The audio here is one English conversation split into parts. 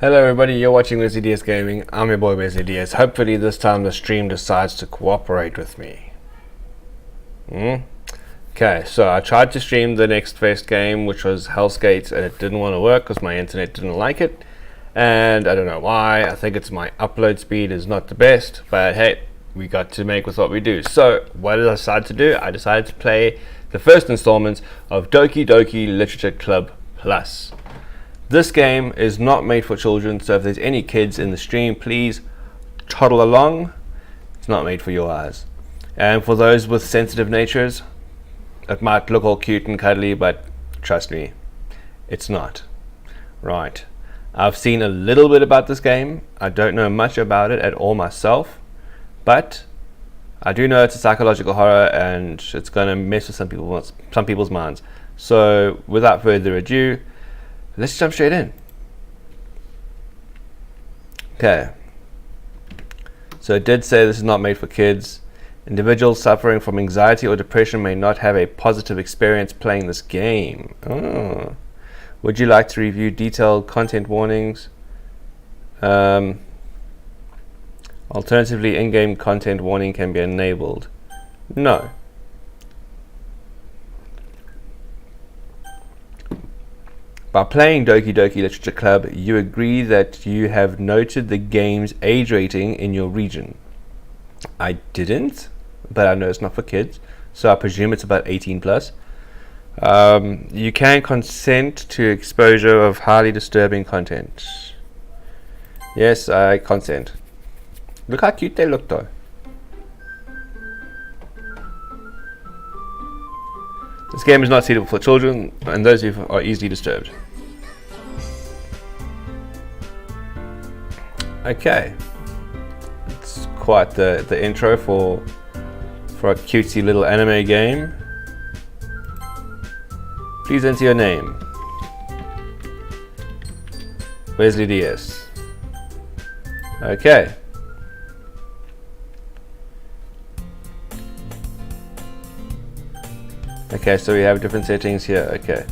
Hello everybody, you're watching Wesley DS Gaming. I'm your boy Wesley DS. Hopefully this time the stream decides to cooperate with me. Okay, so I tried to stream the next first game, which was Hell's Gate, and it didn't want to work because my internet didn't like it. And I don't know why. I think it's my upload speed is not the best, but hey, we got to make with what we do. So what did I decide to do? I decided to play the first installment of Doki Doki Literature Club Plus. This game is not made for children, so if there's any kids in the stream, please toddle along. It's not made for your eyes. And for those with sensitive natures, it might look all cute and cuddly, but trust me, it's not. Right. I've seen a little bit about this game. I don't know much about it at all myself, but I do know it's a psychological horror and it's going to mess with some people's minds. So without further ado, let's jump straight in. Okay. So it did say this is not made for kids. Individuals suffering from anxiety or depression may not have a positive experience playing this game. Oh. Would you like to review detailed content warnings? Alternatively, in-game content warning can be enabled. No. By playing Doki Doki Literature Club, you agree that you have noted the game's age rating in your region. I didn't, but I know it's not for kids, so I presume it's about 18 plus. You can consent to exposure of highly disturbing content. Yes, I consent. Look how cute they look though. This game is not suitable for children and those who are easily disturbed. Okay, it's quite the intro for a cutesy little anime game. Please enter your name. Wesley DS. Okay. Okay, so we have different settings here. Okay.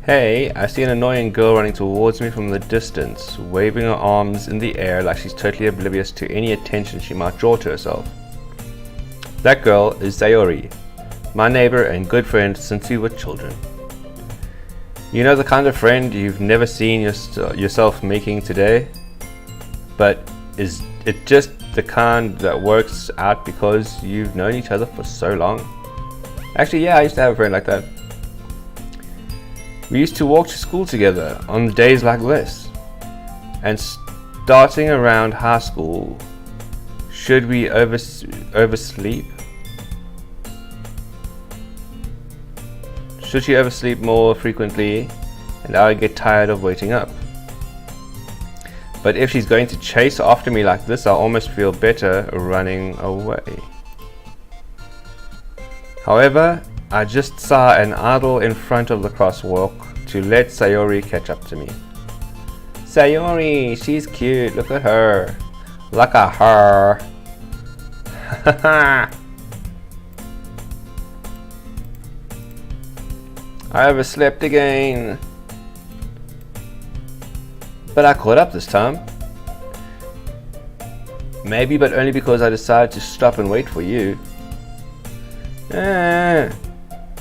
Hey, I see an annoying girl running towards me from the distance, waving her arms in the air like she's totally oblivious to any attention she might draw to herself. That girl is Sayori, my neighbor and good friend since we were children. You know the kind of friend you've never seen yourself making today? But is it just the kind that works out because you've known each other for so long? Actually, yeah, I used to have a friend like that. We used to walk to school together on days like this. And starting around high school, should we oversleep? Should she oversleep more frequently and I would get tired of waiting up? But if she's going to chase after me like this, I'll almost feel better running away. However, I just saw an idol in front of the crosswalk to let Sayori catch up to me. Sayori, she's cute, look at her. Look at her. I overslept again. But I caught up this time. Maybe, but only because I decided to stop and wait for you.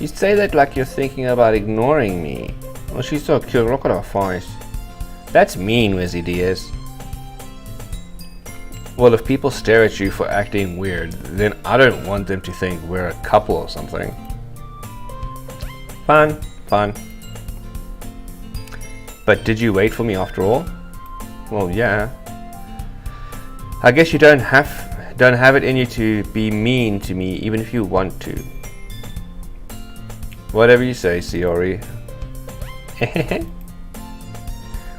You say that like you're thinking about ignoring me. Oh, she's so cute, look at her face. That's mean, Wesley DS. Well, if people stare at you for acting weird, then I don't want them to think we're a couple or something. Fun. But did you wait for me after all? Well, yeah. I guess you don't have it in you to be mean to me even if you want to. Whatever you say, Sayori.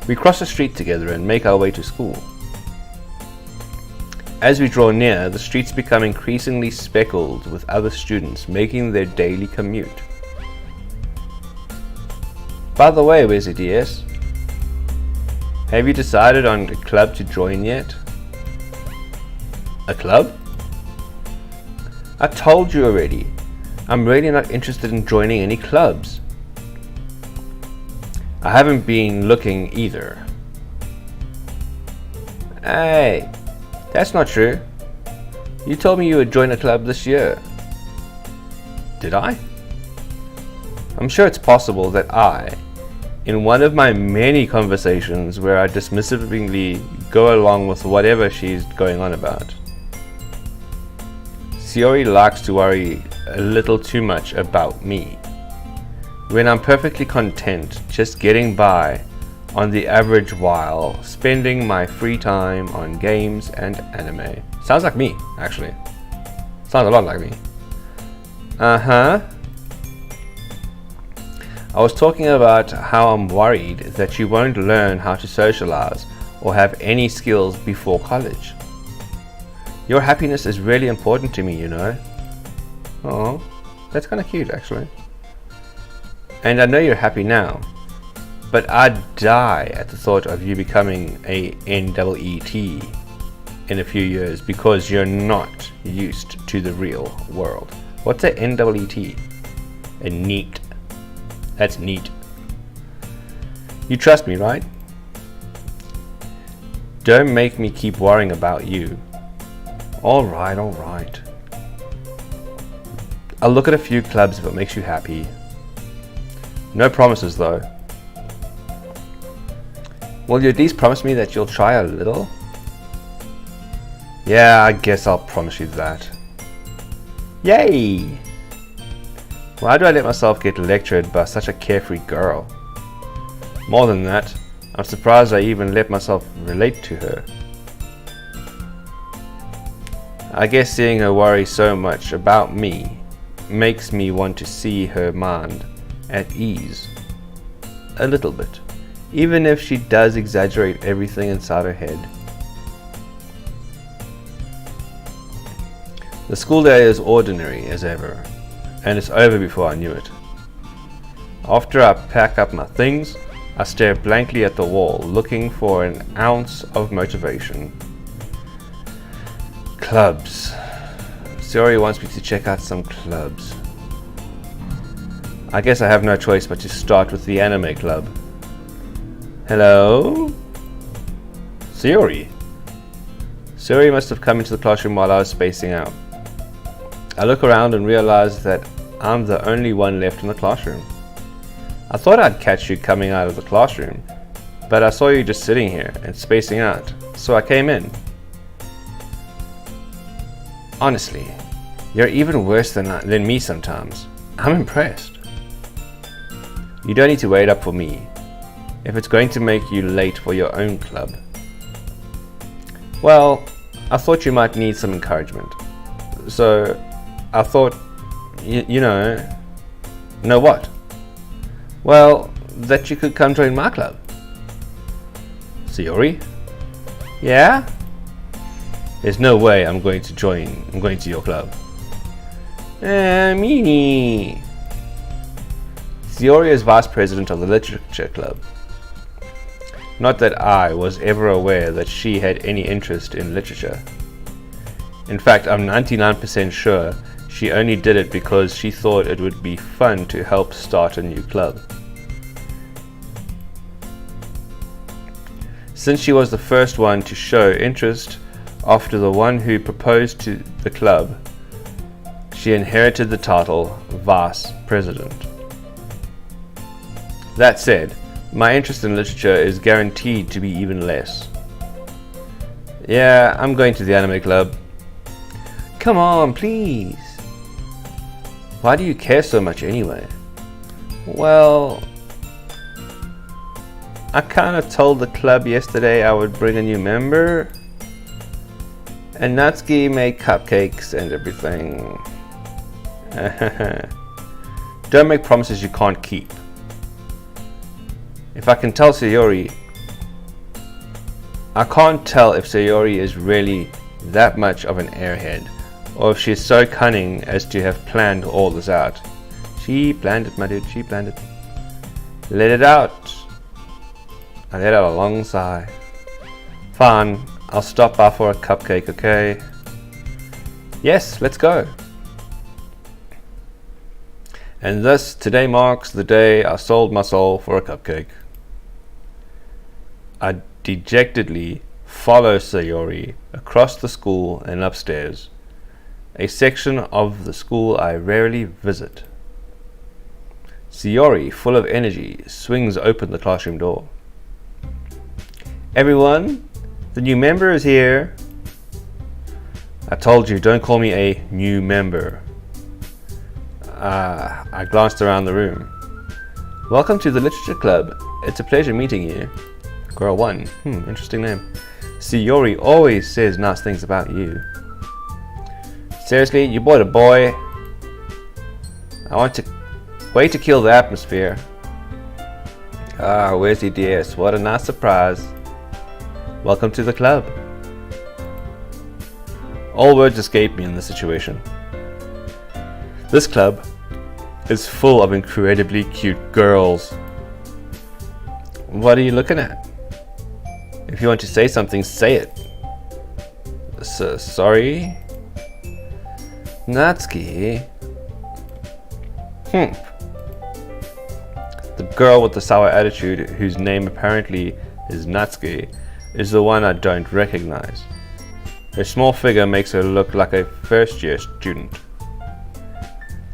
We cross the street together and make our way to school. As we draw near, the streets become increasingly speckled with other students making their daily commute. By the way, Wesley DS, have you decided on a club to join yet? A club? I told you already. I'm really not interested in joining any clubs. I haven't been looking either. Hey, that's not true. You told me you would join a club this year. Did I? I'm sure it's possible that I, in one of my many conversations where I dismissively go along with whatever she's going on about. Sayori likes to worry a little too much about me, when I'm perfectly content just getting by on the average while spending my free time on games and anime. Sounds like me, actually. Sounds a lot like me. I was talking about how I'm worried that you won't learn how to socialize or have any skills before college. Your happiness is really important to me, you know. Oh, that's kind of cute, actually. And I know you're happy now, but I'd die at the thought of you becoming a NEET in a few years because you're not used to the real world. What's a NEET? A NEET. That's neat. You trust me, right? Don't make me keep worrying about you. All right. I'll look at a few clubs if it makes you happy. No promises though. Will you at least promise me that you'll try a little? Yeah, I guess I'll promise you that. Yay! Why do I let myself get lectured by such a carefree girl? More than that, I'm surprised I even let myself relate to her. I guess seeing her worry so much about me makes me want to see her mind at ease. A little bit. Even if she does exaggerate everything inside her head. The school day is ordinary as ever, and it's over before I knew it. After I pack up my things, I stare blankly at the wall, looking for an ounce of motivation. Clubs. Sayori wants me to check out some clubs. I guess I have no choice but to start with the anime club. Hello? Sayori. Sayori must have come into the classroom while I was spacing out. I look around and realize that I'm the only one left in the classroom. I thought I'd catch you coming out of the classroom, but I saw you just sitting here and spacing out, so I came in. Honestly, you're even worse than me sometimes. I'm impressed. You don't need to wait up for me, if it's going to make you late for your own club. Well, I thought you might need some encouragement. So, I thought, you know what? Well, that you could come join my club. Sayori? Yeah? There's no way I'm going to your club. Meanie. Sayori is vice president of the literature club. Not that I was ever aware that she had any interest in literature. In fact, I'm 99% sure she only did it because she thought it would be fun to help start a new club. Since she was the first one to show interest after the one who proposed to the club, she inherited the title Vice President. That said, my interest in literature is guaranteed to be even less. Yeah, I'm going to the anime club. Come on, please. Why do you care so much anyway? Well, I kind of told the club yesterday I would bring a new member, and Natsuki made cupcakes and everything. Don't make promises you can't keep. If I can tell Sayori, I can't tell if Sayori is really that much of an airhead, or if she's so cunning as to have planned all this out. She planned it, my dude, she planned it. Let it out. I let out a long sigh. Fine, I'll stop by for a cupcake, okay? Yes, let's go. And thus, today marks the day I sold my soul for a cupcake. I dejectedly follow Sayori across the school and upstairs, a section of the school I rarely visit. Sayori, full of energy, swings open the classroom door. Everyone, the new member is here. I told you, don't call me a new member. I glanced around the room. Welcome to the Literature Club. It's a pleasure meeting you. Girl 1. Interesting name. Sayori always says nice things about you. Seriously, you bought a boy? I want to... Way to kill the atmosphere. Where's the DS? What a nice surprise. Welcome to the club. All words escape me in this situation. This club is full of incredibly cute girls. What are you looking at? If you want to say something, say it. Sorry? Natsuki? The girl with the sour attitude, whose name apparently is Natsuki, is the one I don't recognize. Her small figure makes her look like a first-year student.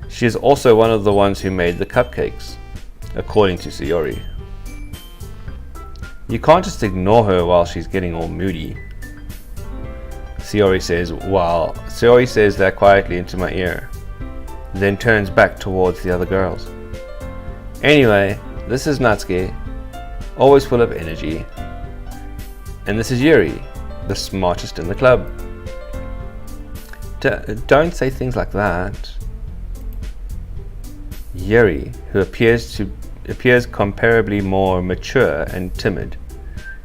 She is also one of the ones who made the cupcakes, according to Sayori. You can't just ignore her while she's getting all moody, Sayori says that quietly into my ear, then turns back towards the other girls. Anyway, this is Natsuki, always full of energy, and this is Yuri, the smartest in the club. Don't say things like that. Yuri, who appears comparably more mature and timid,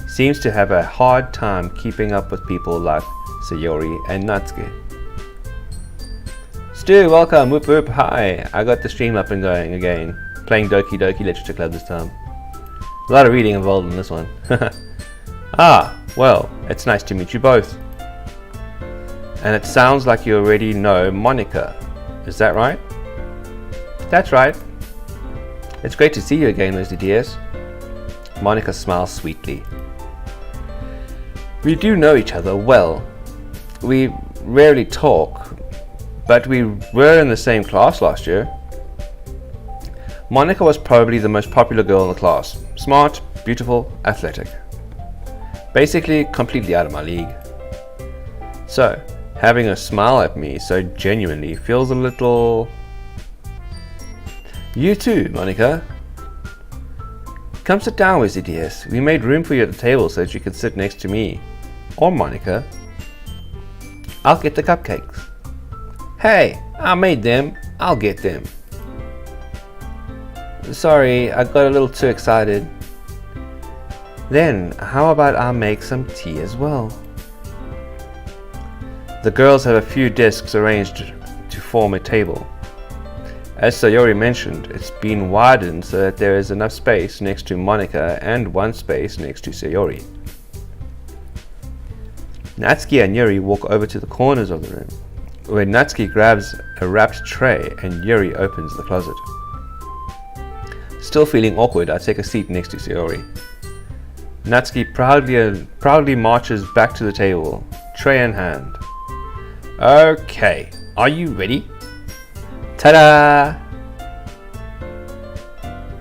seems to have a hard time keeping up with people like Sayori and Natsuki. Stu, welcome, whoop whoop, hi. I got the stream up and going again, playing Doki Doki Literature Club this time. A lot of reading involved in this one. Well, it's nice to meet you both. And it sounds like you already know Monica, is that right? That's right. It's great to see you again, Mr. DS. Monica smiles sweetly. We do know each other well. We rarely talk, but we were in the same class last year. Monica was probably the most popular girl in the class. Smart, beautiful, athletic. Basically, completely out of my league. So, having her smile at me so genuinely feels a little... You too, Monica. Come sit down with ZDS. We made room for you at the table so that you could sit next to me. Or Monica. I'll get the cupcakes. Hey, I made them. I'll get them. Sorry, I got a little too excited. Then, how about I make some tea as well? The girls have a few desks arranged to form a table. As Sayori mentioned, it's been widened so that there is enough space next to Monica and one space next to Sayori. Natsuki and Yuri walk over to the corners of the room, where Natsuki grabs a wrapped tray and Yuri opens the closet. Still feeling awkward, I take a seat next to Sayori. Natsuki proudly marches back to the table, tray in hand. Okay, are you ready? Ta-da!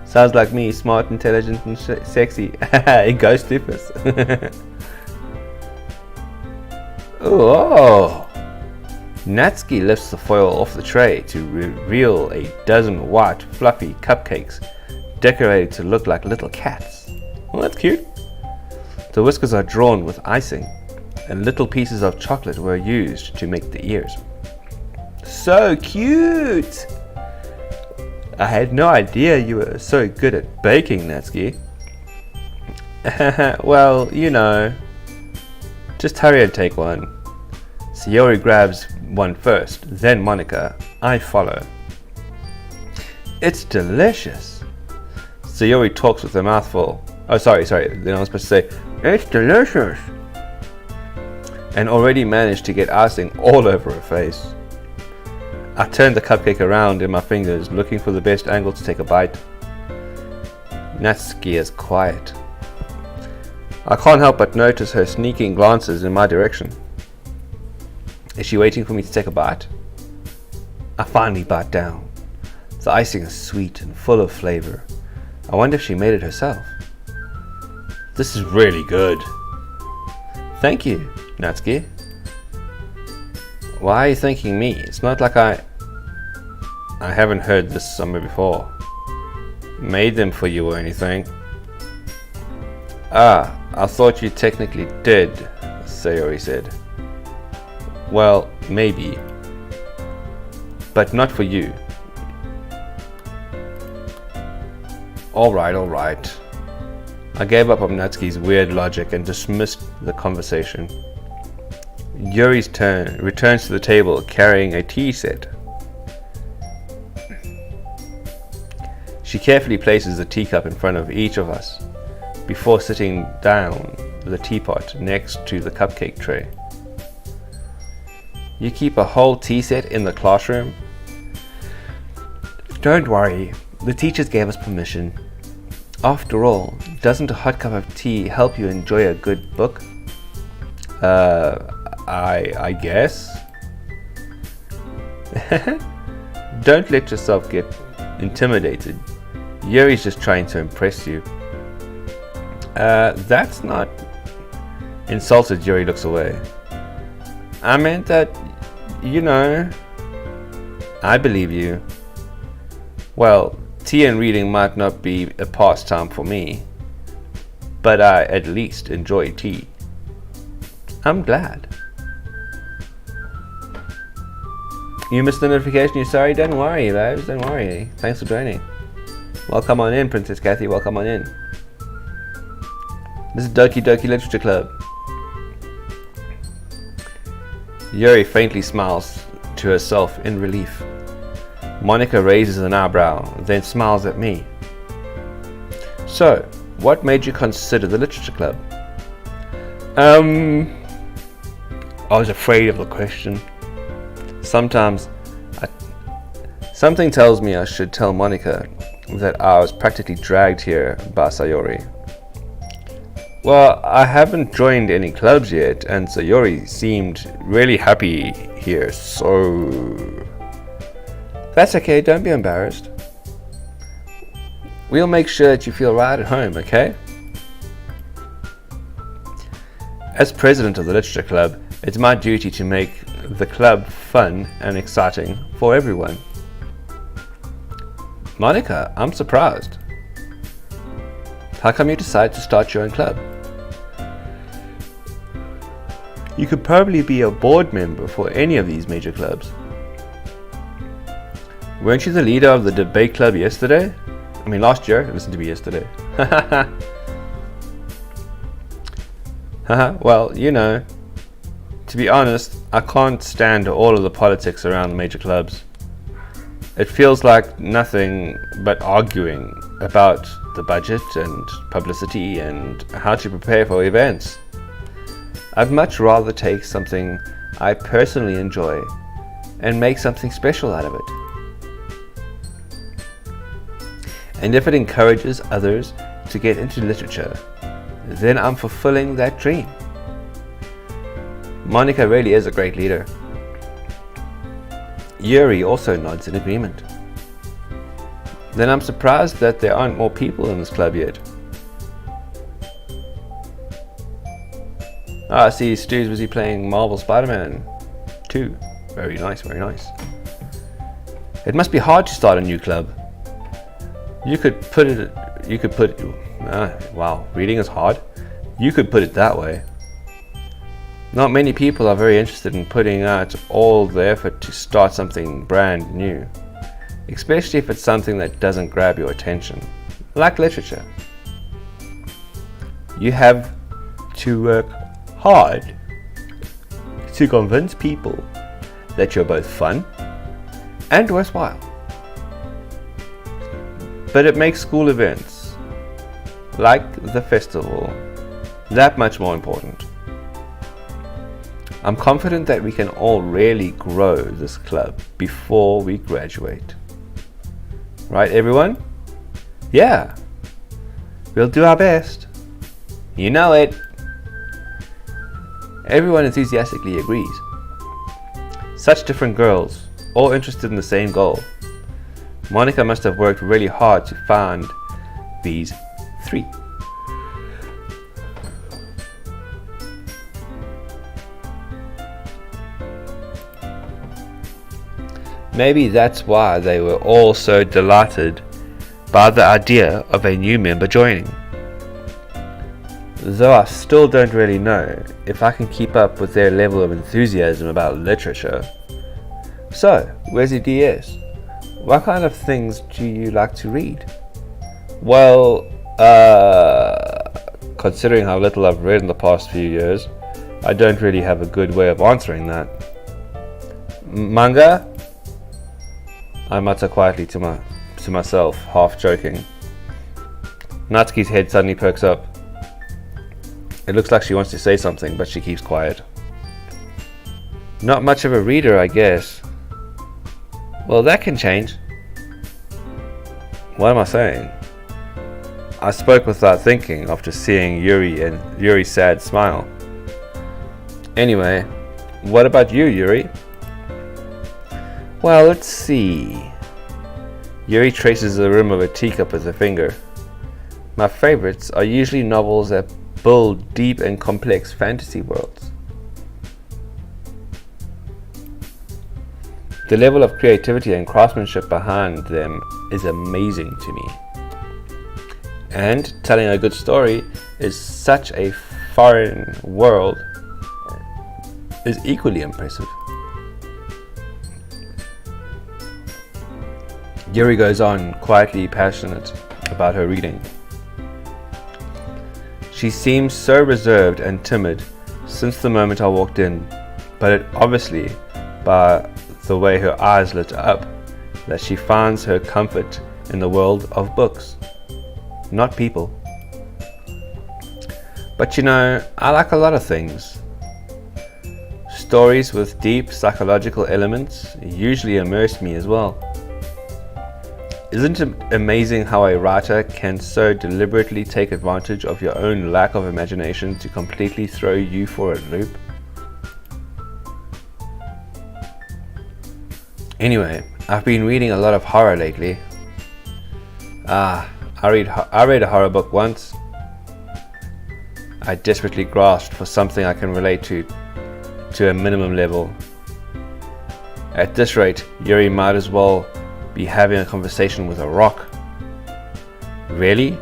Sounds like me, smart, intelligent, and sexy. It goes stupid. Oh! Natsuki lifts the foil off the tray to reveal a dozen white, fluffy cupcakes decorated to look like little cats. Well, that's cute. The whiskers are drawn with icing, and little pieces of chocolate were used to make the ears. So cute! I had no idea you were so good at baking, Natsuki. Well, you know. Just hurry and take one. Sayori grabs one first, then Monica. I follow. It's delicious. Sayori talks with a mouthful. Oh, sorry. Then I was supposed to say, it's delicious. And already managed to get icing all over her face. I turn the cupcake around in my fingers, looking for the best angle to take a bite. Natsuki is quiet. I can't help but notice her sneaking glances in my direction. Is she waiting for me to take a bite? I finally bite down. The icing is sweet and full of flavor. I wonder if she made it herself. This is really good. Thank you, Natsuki. Why are you thanking me? It's not like I haven't heard this somewhere before. Made them for you or anything. Ah, I thought you technically did, Sayori said. Well, maybe. But not for you. Alright. I gave up on Natsuki's weird logic and dismissed the conversation. Yuri's turn returns to the table carrying a tea set. She carefully places the teacup in front of each of us before sitting down the teapot next to the cupcake tray. You keep a whole tea set in the classroom? Don't worry, the teachers gave us permission. After all, doesn't a hot cup of tea help you enjoy a good book? I guess. Don't let yourself get intimidated. Yuri's just trying to impress you. That's not... Insulted, Yuri looks away. I meant that, I believe you. Well, tea and reading might not be a pastime for me, but I at least enjoy tea. I'm glad. You missed the notification, you're sorry? Don't worry, babes, don't worry. Thanks for joining. Welcome on in, Princess Kathy, welcome on in. This is Doki Doki Literature Club. Yuri faintly smiles to herself in relief. Monica raises an eyebrow, then smiles at me. So, what made you consider the Literature Club? I was afraid of the question. Something tells me I should tell Monica that I was practically dragged here by Sayori. Well, I haven't joined any clubs yet, and Sayori seemed really happy here, so... That's okay, don't be embarrassed. We'll make sure that you feel right at home, okay? As president of the Literature Club, it's my duty to make the club fun and exciting for everyone. Monica, I'm surprised. How come you decided to start your own club? You could probably be a board member for any of these major clubs. Weren't you the leader of the debate club yesterday? I mean last year, listen to me yesterday. Well, to be honest, I can't stand all of the politics around the major clubs. It feels like nothing but arguing about the budget and publicity and how to prepare for events. I'd much rather take something I personally enjoy and make something special out of it. And if it encourages others to get into literature, then I'm fulfilling that dream. Monica really is a great leader. Yuri also nods in agreement. Then I'm surprised that there aren't more people in this club yet. I see Stu's busy playing Marvel Spider-Man 2. Very nice, very nice. It must be hard to start a new club. Wow, reading is hard. You could put it that way. Not many people are very interested in putting out all the effort to start something brand new, especially if it's something that doesn't grab your attention, like literature. You have to work hard to convince people that you're both fun and worthwhile. But it makes school events, like the festival, that much more important. I'm confident that we can all really grow this club before we graduate. Right, everyone? Yeah, we'll do our best. You know it. Everyone enthusiastically agrees. Such different girls, all interested in the same goal. Monica must have worked really hard to find these three. Maybe that's why they were all so delighted by the idea of a new member joining. Though I still don't really know if I can keep up with their level of enthusiasm about literature. So, where's your DS? What kind of things do you like to read? Well, considering how little I've read in the past few years, I don't really have a good way of answering that. Manga? I mutter quietly to myself, half joking. Natsuki's head suddenly perks up. It looks like she wants to say something, but she keeps quiet. Not much of a reader, I guess. Well, that can change. What am I saying? I spoke without thinking after seeing Yuri and Yuri's sad smile. Anyway, what about you, Yuri? Well, let's see. Yuri traces the rim of a teacup with a finger. My favorites are usually novels that build deep and complex fantasy worlds. The level of creativity and craftsmanship behind them is amazing to me. And telling a good story is such a foreign world is equally impressive. Yuri goes on, quietly passionate about her reading. She seems so reserved and timid since the moment I walked in, but it obviously, by the way her eyes lit up, that she finds her comfort in the world of books, not people. But you know, I like a lot of things. Stories with deep psychological elements usually immerse me as well. Isn't it amazing how a writer can so deliberately take advantage of your own lack of imagination to completely throw you for a loop? Anyway, I've been reading a lot of horror lately. I read a horror book once. I desperately grasped for something I can relate to a minimum level. At this rate, Yuri might as well be having a conversation with a rock. Really?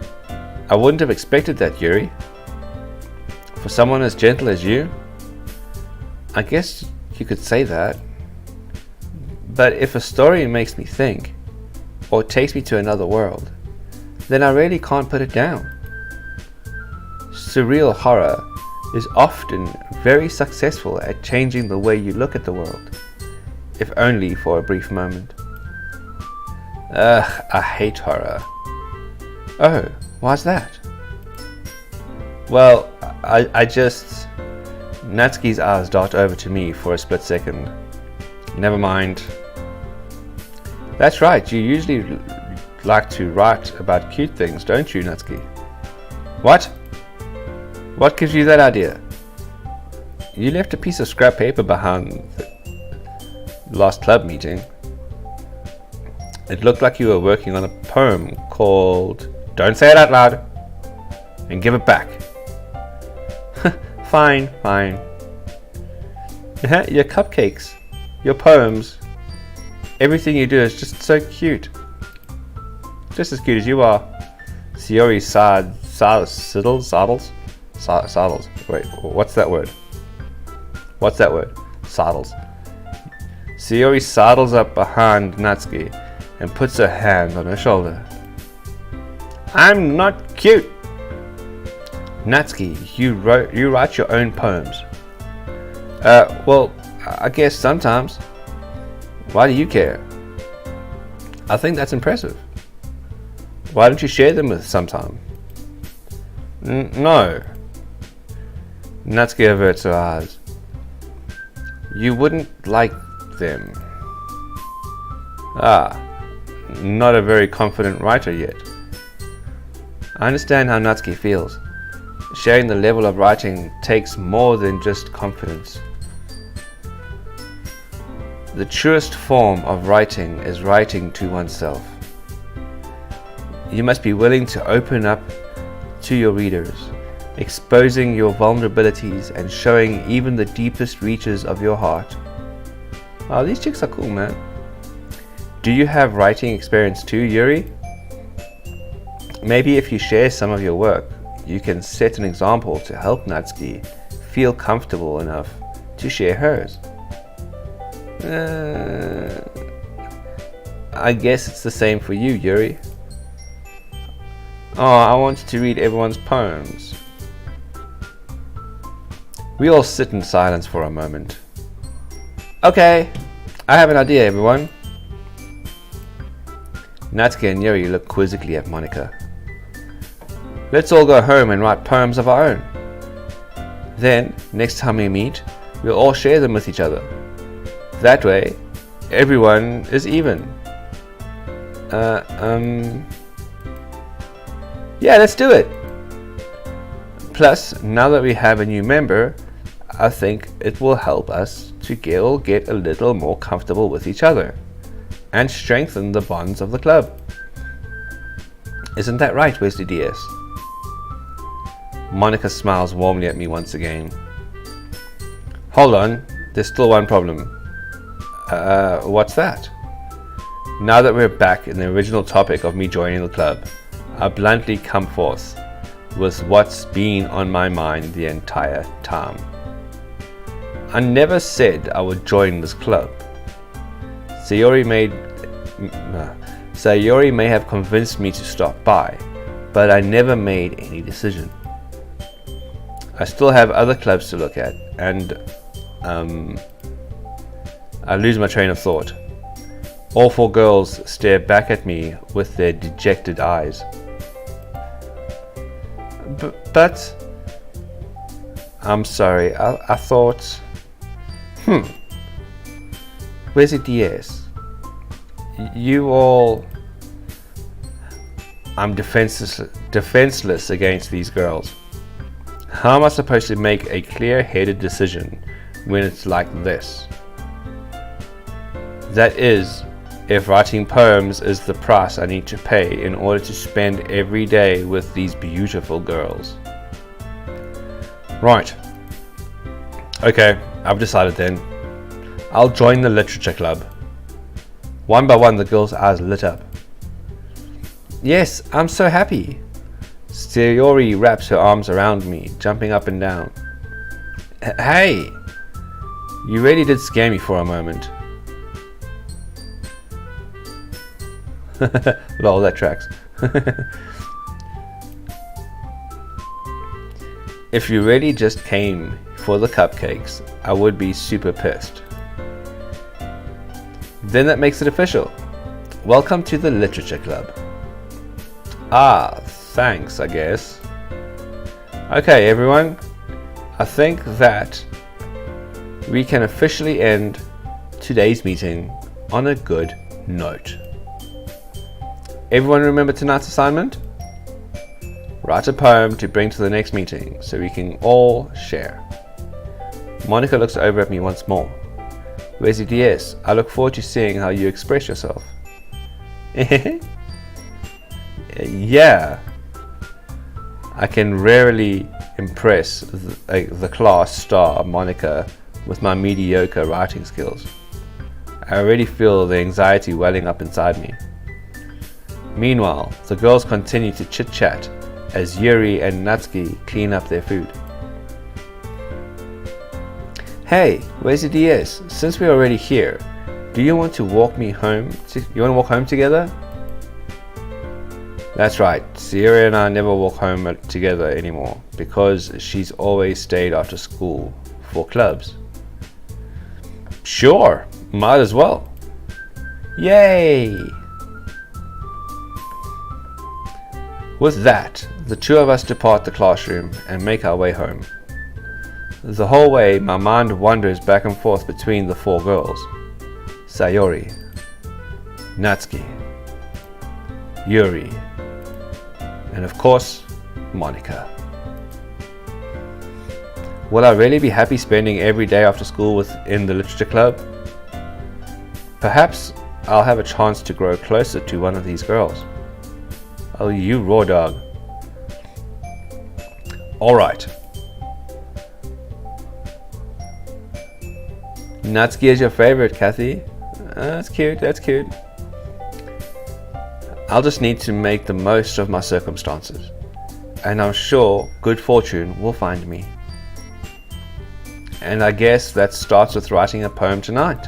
I wouldn't have expected that, Yuri. For someone as gentle as you? I guess you could say that. But if a story makes me think, or takes me to another world, then I really can't put it down. Surreal horror is often very successful at changing the way you look at the world, if only for a brief moment. I hate horror. Oh, why's that? Well, I just... Natsuki's eyes dart over to me for a split second. Never mind. That's right, you usually like to write about cute things, don't you, Natsuki? What? What gives you that idea? You left a piece of scrap paper behind the last club meeting. It looked like you were working on a poem called Don't Say It Out Loud, and give it back. Fine. Your cupcakes, your poems, everything you do is just so cute. Just as cute as you are. Sayori saddles. Wait, what's that word? Saddles. Sayori saddles up behind Natsuki and puts her hand on her shoulder. I'm not cute. Natsuki, you write your own poems. Well, I guess sometimes. Why do you care? I think that's impressive. Why don't you share them with sometime? No. Natsuki averts her eyes. You wouldn't like them. Not a very confident writer yet. I understand how Natsuki feels. Sharing the level of writing takes more than just confidence. The truest form of writing is writing to oneself. You must be willing to open up to your readers, exposing your vulnerabilities and showing even the deepest reaches of your heart. Oh, these chicks are cool, man. Do you have writing experience too, Yuri? Maybe if you share some of your work, you can set an example to help Natsuki feel comfortable enough to share hers. I guess it's the same for you, Yuri. Oh, I wanted to read everyone's poems. We all sit in silence for a moment. Okay, I have an idea, everyone. Natsuki and Yuri look quizzically at Monika. Let's all go home and write poems of our own. Then, next time we meet, we'll all share them with each other. That way, everyone is even. Yeah, let's do it. Plus, now that we have a new member, I think it will help us to get a little more comfortable with each other and strengthen the bonds of the club. Isn't that right, Wesley DS? Monika smiles warmly at me once again. Hold on, there's still one problem. What's that? Now that we're back in the original topic of me joining the club, I bluntly come forth with what's been on my mind the entire time. I never said I would join this club. Sayori may have convinced me to stop by, but I never made any decision. I still have other clubs to look at, and I lose my train of thought. All four girls stare back at me with their dejected eyes. But I'm sorry, I thought... Where's it, DS? You all... I'm defenseless against these girls. How am I supposed to make a clear-headed decision when it's like this? That is, if writing poems is the price I need to pay in order to spend every day with these beautiful girls. Right. Okay, I've decided then. I'll join the literature club. One by one, the girls' eyes lit up. Yes, I'm so happy. Sayori wraps her arms around me, jumping up and down. Hey! You really did scare me for a moment. Lol, that tracks. If you really just came for the cupcakes, I would be super pissed. Then that makes it official. Welcome to the Literature Club. Ah, thanks, I guess. Okay, everyone. I think that we can officially end today's meeting on a good note. Everyone remember tonight's assignment? Write a poem to bring to the next meeting so we can all share. Monika looks over at me once more. Where's the DS? I look forward to seeing how you express yourself. Yeah. I can rarely impress the class star Monika with my mediocre writing skills. I already feel the anxiety welling up inside me. Meanwhile, the girls continue to chit-chat as Yuri and Natsuki clean up their food. Hey, where's the DS? Since we're already here, do you want to walk me home? You want to walk home together? That's right, Sierra and I never walk home together anymore because she's always stayed after school for clubs. Sure, might as well. Yay! With that, the two of us depart the classroom and make our way home. The whole way, my mind wanders back and forth between the four girls. Sayori, Natsuki, Yuri, and of course, Monika. Will I really be happy spending every day after school within the literature club? Perhaps I'll have a chance to grow closer to one of these girls. Oh, you raw dog. Alright. Natsuki is your favorite, Kathy. That's cute, that's cute. I'll just need to make the most of my circumstances. And I'm sure good fortune will find me. And I guess that starts with writing a poem tonight.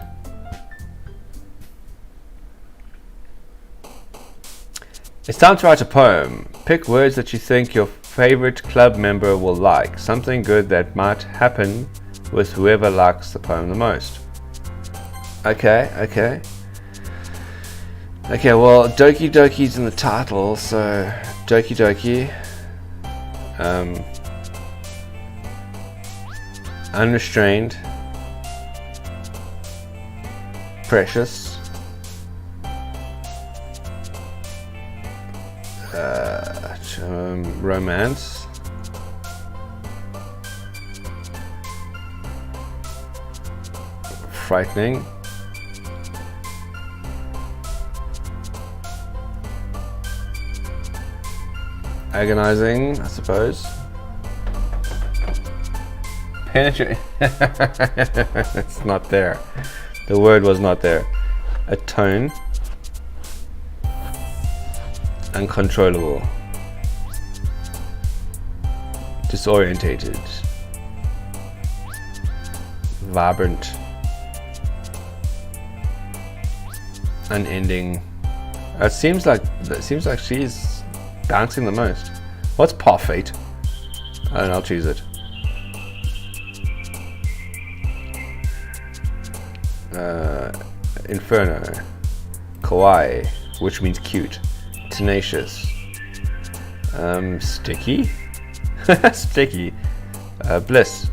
It's time to write a poem. Pick words that you think your favorite club member will like. Something good that might happen with whoever likes the poem the most. Okay, well, Doki Doki's in the title, so Doki Doki. Unrestrained. Precious. Romance. Frightening. Agonizing, I suppose. Penetrate. It's not there. The word was not there. Atone. Uncontrollable. Disorientated. Vibrant. Unending. It seems like she's bouncing the most. What's parfait? I don't know, I'll choose it. Inferno. Kawaii, which means cute. Tenacious. Sticky. Sticky. Bliss.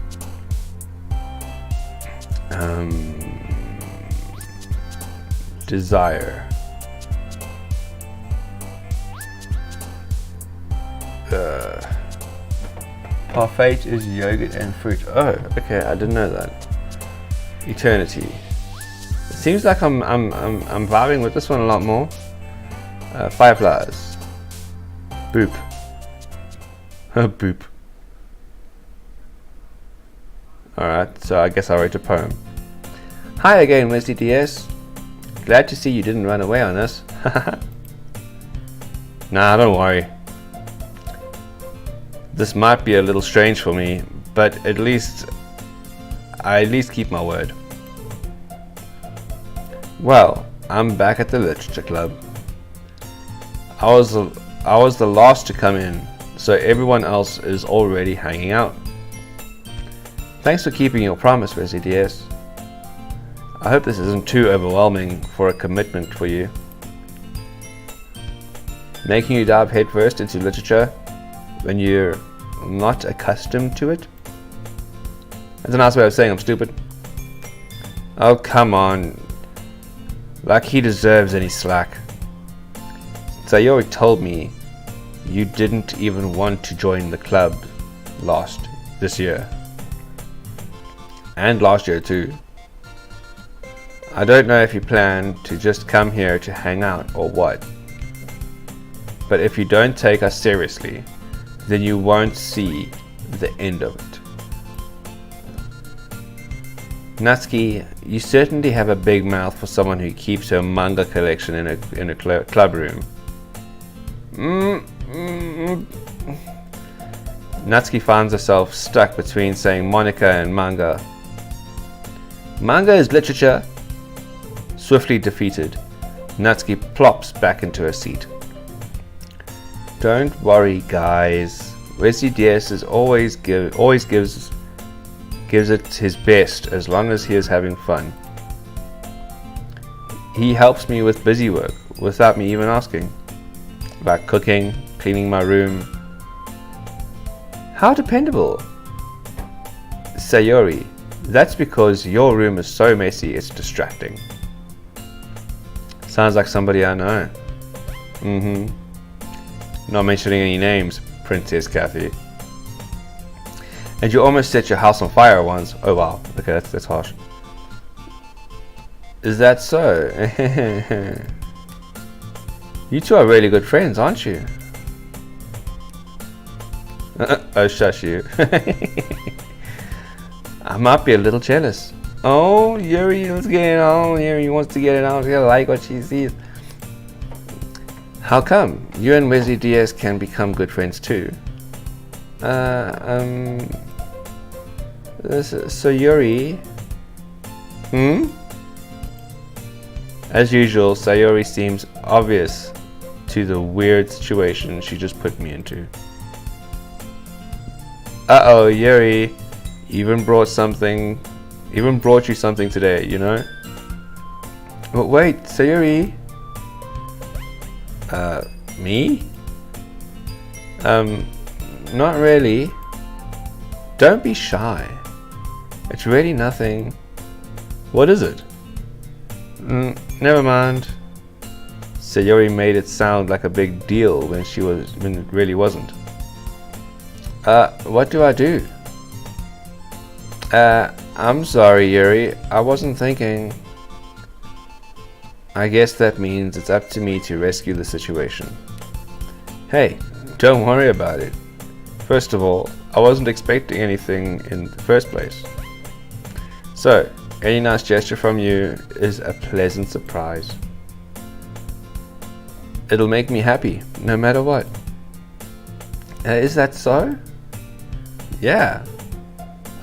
Desire. Parfait is yogurt and fruit. Oh, okay, I didn't know that. Eternity. It seems like I'm vibing with this one a lot more. Fireflies. Boop. Boop. Alright, so I guess I'll write a poem. Hi again, Wesley DS. Glad to see you didn't run away on us. Nah, don't worry. This might be a little strange for me, but I at least keep my word. Well, I'm back at the literature club. I was the last to come in, so everyone else is already hanging out. Thanks for keeping your promise, Resi DS. I hope this isn't too overwhelming for a commitment for you. Making you dive headfirst into literature when you're not accustomed to it? That's a nice way of saying I'm stupid. Oh, come on. Like he deserves any slack. Sayori told me you didn't even want to join the club this year. And last year too. I don't know if you plan to just come here to hang out or what. But if you don't take us seriously, then you won't see the end of it. Natsuki, you certainly have a big mouth for someone who keeps her manga collection in a club room. Natsuki finds herself stuck between saying Monica and manga. Manga is literature. Swiftly defeated, Natsuki plops back into her seat. Don't worry, guys. Wesley DS is always gives it his best as long as he is having fun. He helps me with busy work without me even asking, like cooking, cleaning my room. How dependable. Sayori, that's because your room is so messy it's distracting. Sounds like somebody I know. Not mentioning any names, Princess Kathy. And you almost set your house on fire once. Oh wow, okay, that's harsh. Is that so? You two are really good friends, aren't you? Oh, shush you. I might be a little jealous. Oh, Yuri, what's going on? Yuri wants to get it out. He like what she sees. How come? You and Wesley Diaz can become good friends too. So Yuri... As usual, Sayori seems obvious to the weird situation she just put me into. Uh-oh, Yuri even brought you something today, you know? But wait, Sayori... me? Not really. Don't be shy. It's really nothing. What is it? Never mind. Sayori made it sound like a big deal when it really wasn't. What do I do? I'm sorry, Yuri. I wasn't thinking. I guess that means it's up to me to rescue the situation. Hey, don't worry about it. First of all, I wasn't expecting anything in the first place. So, any nice gesture from you is a pleasant surprise. It'll make me happy, no matter what. Is that so? Yeah.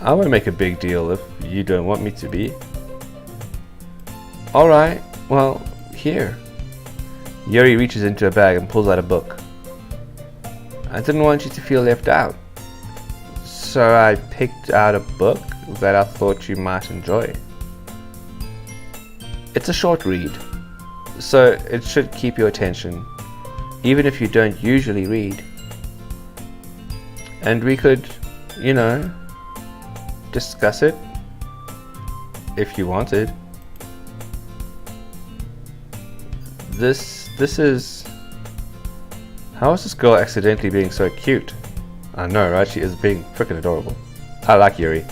I won't make a big deal if you don't want me to be. Alright, well, here. Yuri reaches into a bag and pulls out a book. I didn't want you to feel left out, so I picked out a book that I thought you might enjoy. It's a short read, so it should keep your attention, even if you don't usually read. And we could, you know, discuss it if you wanted. This is... How is this girl accidentally being so cute? I know, right? She is being freaking adorable. I like Yuri.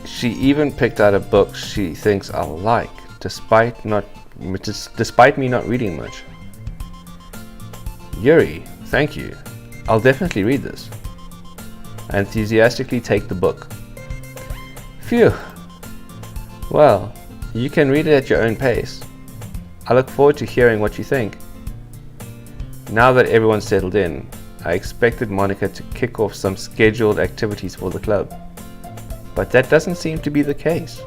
She even picked out a book she thinks I'll like, despite me not reading much. Yuri, thank you. I'll definitely read this. I enthusiastically take the book. Phew. Well, you can read it at your own pace. I look forward to hearing what you think. Now that everyone's settled in, I expected Monica to kick off some scheduled activities for the club. But that doesn't seem to be the case.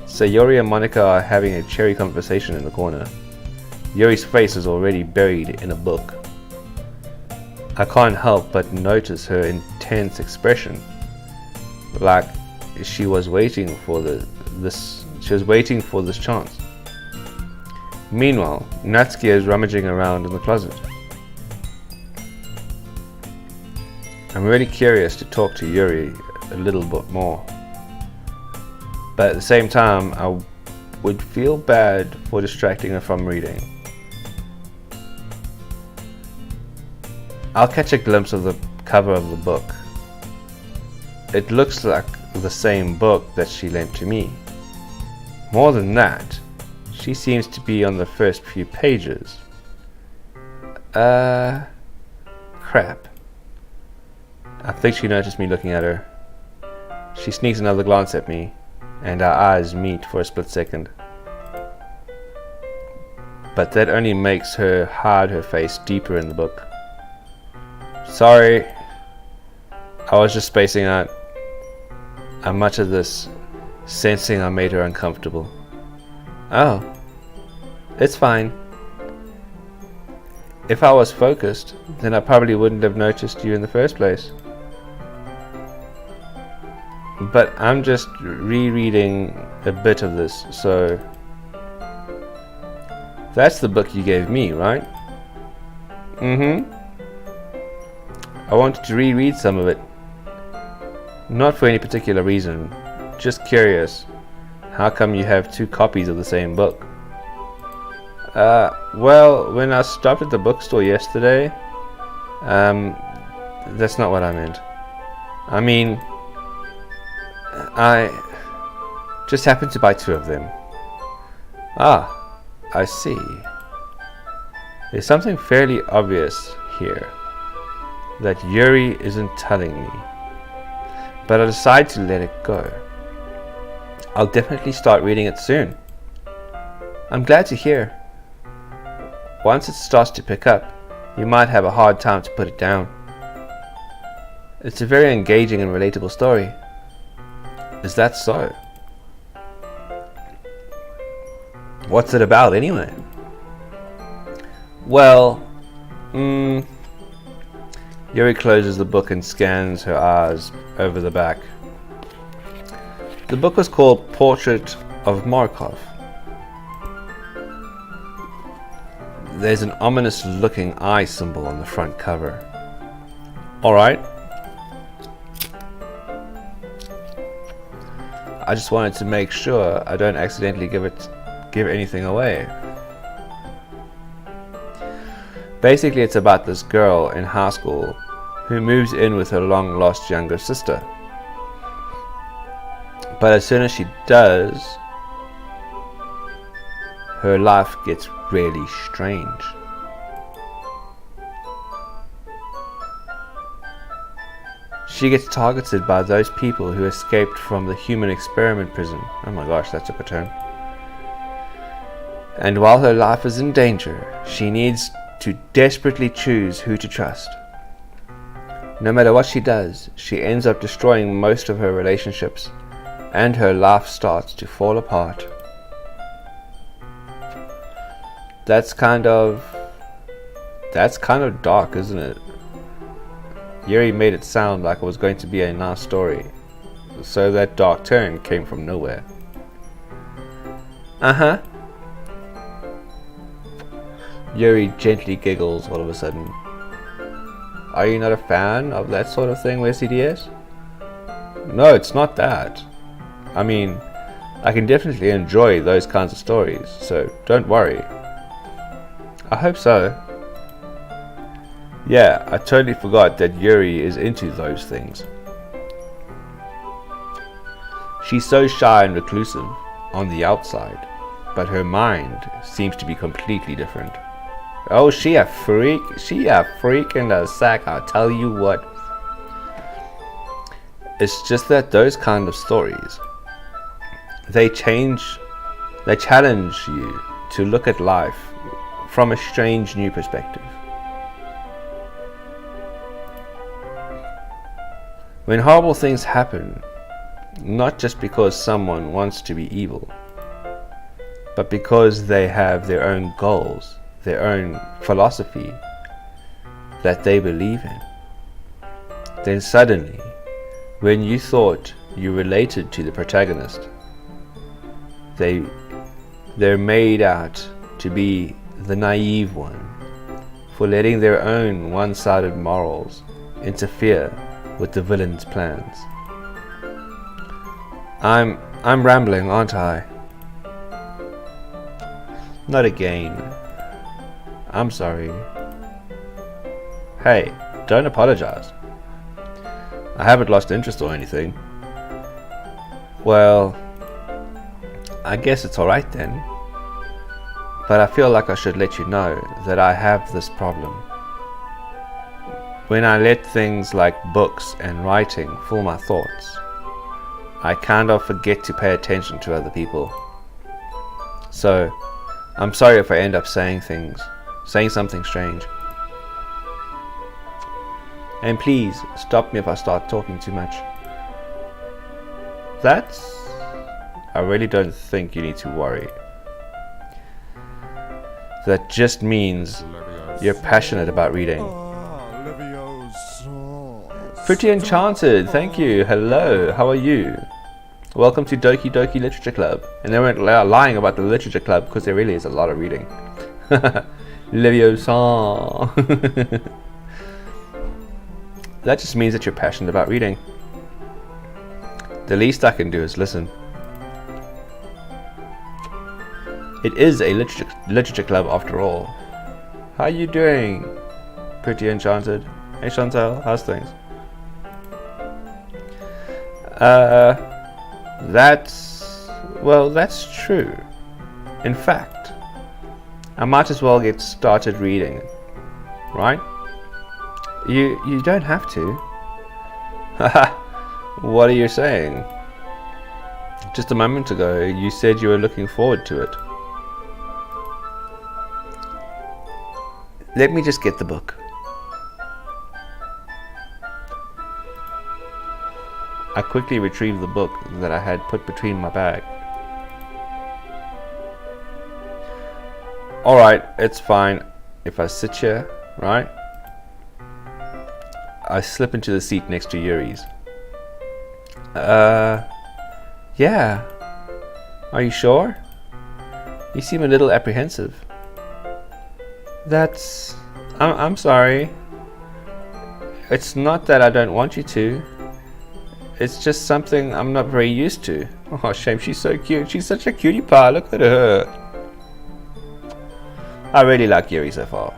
Sayori and Monica are having a cheery conversation in the corner. Yuri's face is already buried in a book. I can't help but notice her intense expression, like she was waiting for this chance. Meanwhile, Natsuki is rummaging around in the closet. I'm really curious to talk to Yuri a little bit more, but at the same time I would feel bad for distracting her from reading. I'll catch a glimpse of the cover of the book. It looks like the same book that she lent to me. More than that, she seems to be on the first few pages. Crap. I think she noticed me looking at her. She sneaks another glance at me, and our eyes meet for a split second. But that only makes her hide her face deeper in the book. Sorry, I was just spacing out. I'm much of this, sensing I made her uncomfortable. Oh, it's fine. If I was focused, then I probably wouldn't have noticed you in the first place. But I'm just rereading a bit of this, so... That's the book you gave me, right? Mm-hmm. I wanted to reread some of it. Not for any particular reason, just curious. How come you have two copies of the same book? Well, when I stopped at the bookstore yesterday, That's not what I meant. I mean, I just happened to buy 2 of them. Ah, I see. There's something fairly obvious here that Yuri isn't telling me, but I decide to let it go. I'll definitely start reading it soon. I'm glad to hear. Once it starts to pick up, you might have a hard time to put it down. It's a very engaging and relatable story. Is that so? What's it about anyway? Well, Yuri closes the book and scans her eyes over the back. The book was called Portrait of Markov. There's an ominous looking eye symbol on the front cover. Alright. I just wanted to make sure I don't accidentally give anything away. Basically, it's about this girl in high school who moves in with her long lost younger sister. But as soon as she does, her life gets really strange. She gets targeted by those people who escaped from the human experiment prison. Oh my gosh, that took a turn. And while her life is in danger, she needs to desperately choose who to trust. No matter what she does, she ends up destroying most of her relationships, and her life starts to fall apart. That's kind of dark, isn't it? Yuri made it sound like it was going to be a nice story, so that dark turn came from nowhere. Uh-huh. Yuri gently giggles all of a sudden. Are you not a fan of that sort of thing, CDS? No, it's not that. I mean, I can definitely enjoy those kinds of stories, so don't worry. I hope so. Yeah, I totally forgot that Yuri is into those things. She's so shy and reclusive on the outside, but her mind seems to be completely different. Oh, she a freak in the sack, I'll tell you what. It's just that those kind of stories, they challenge you to look at life from a strange new perspective. When horrible things happen, not just because someone wants to be evil, but because they have their own goals, their own philosophy that they believe in, then suddenly, when you thought you related to the protagonist, they're made out to be the naive one for letting their own one-sided morals interfere with the villain's plans. I'm rambling, aren't I? Not again. I'm sorry. Hey, don't apologize. I haven't lost interest or anything. Well, I guess it's alright then. But I feel like I should let you know that I have this problem. When I let things like books and writing fool my thoughts, I kind of forget to pay attention to other people. So, I'm sorry if I end up saying something strange. And please, stop me if I start talking too much. I really don't think you need to worry. That just means you're passionate about reading. Pretty Enchanted, thank you. Hello, how are you? Welcome to Doki Doki Literature Club. And they weren't lying about the Literature Club because there really is a lot of reading. Leviosa. That just means that you're passionate about reading. The least I can do is listen. It is a literature club after all. How are you doing, Pretty Enchanted? Hey Chantal, how's things? That's true. In fact, I might as well get started reading, right? You don't have to. Haha, what are you saying? Just a moment ago, you said you were looking forward to it. Let me just get the book. I quickly retrieved the book that I had put between my bag. Alright, it's fine if I sit here, right? I slip into the seat next to Yuri's. Yeah. Are you sure? You seem a little apprehensive. I'm sorry. It's not that I don't want you to. It's just something I'm not very used to. Oh, shame, she's so cute. She's such a cutie pie. Look at her. I really like Yuri so far.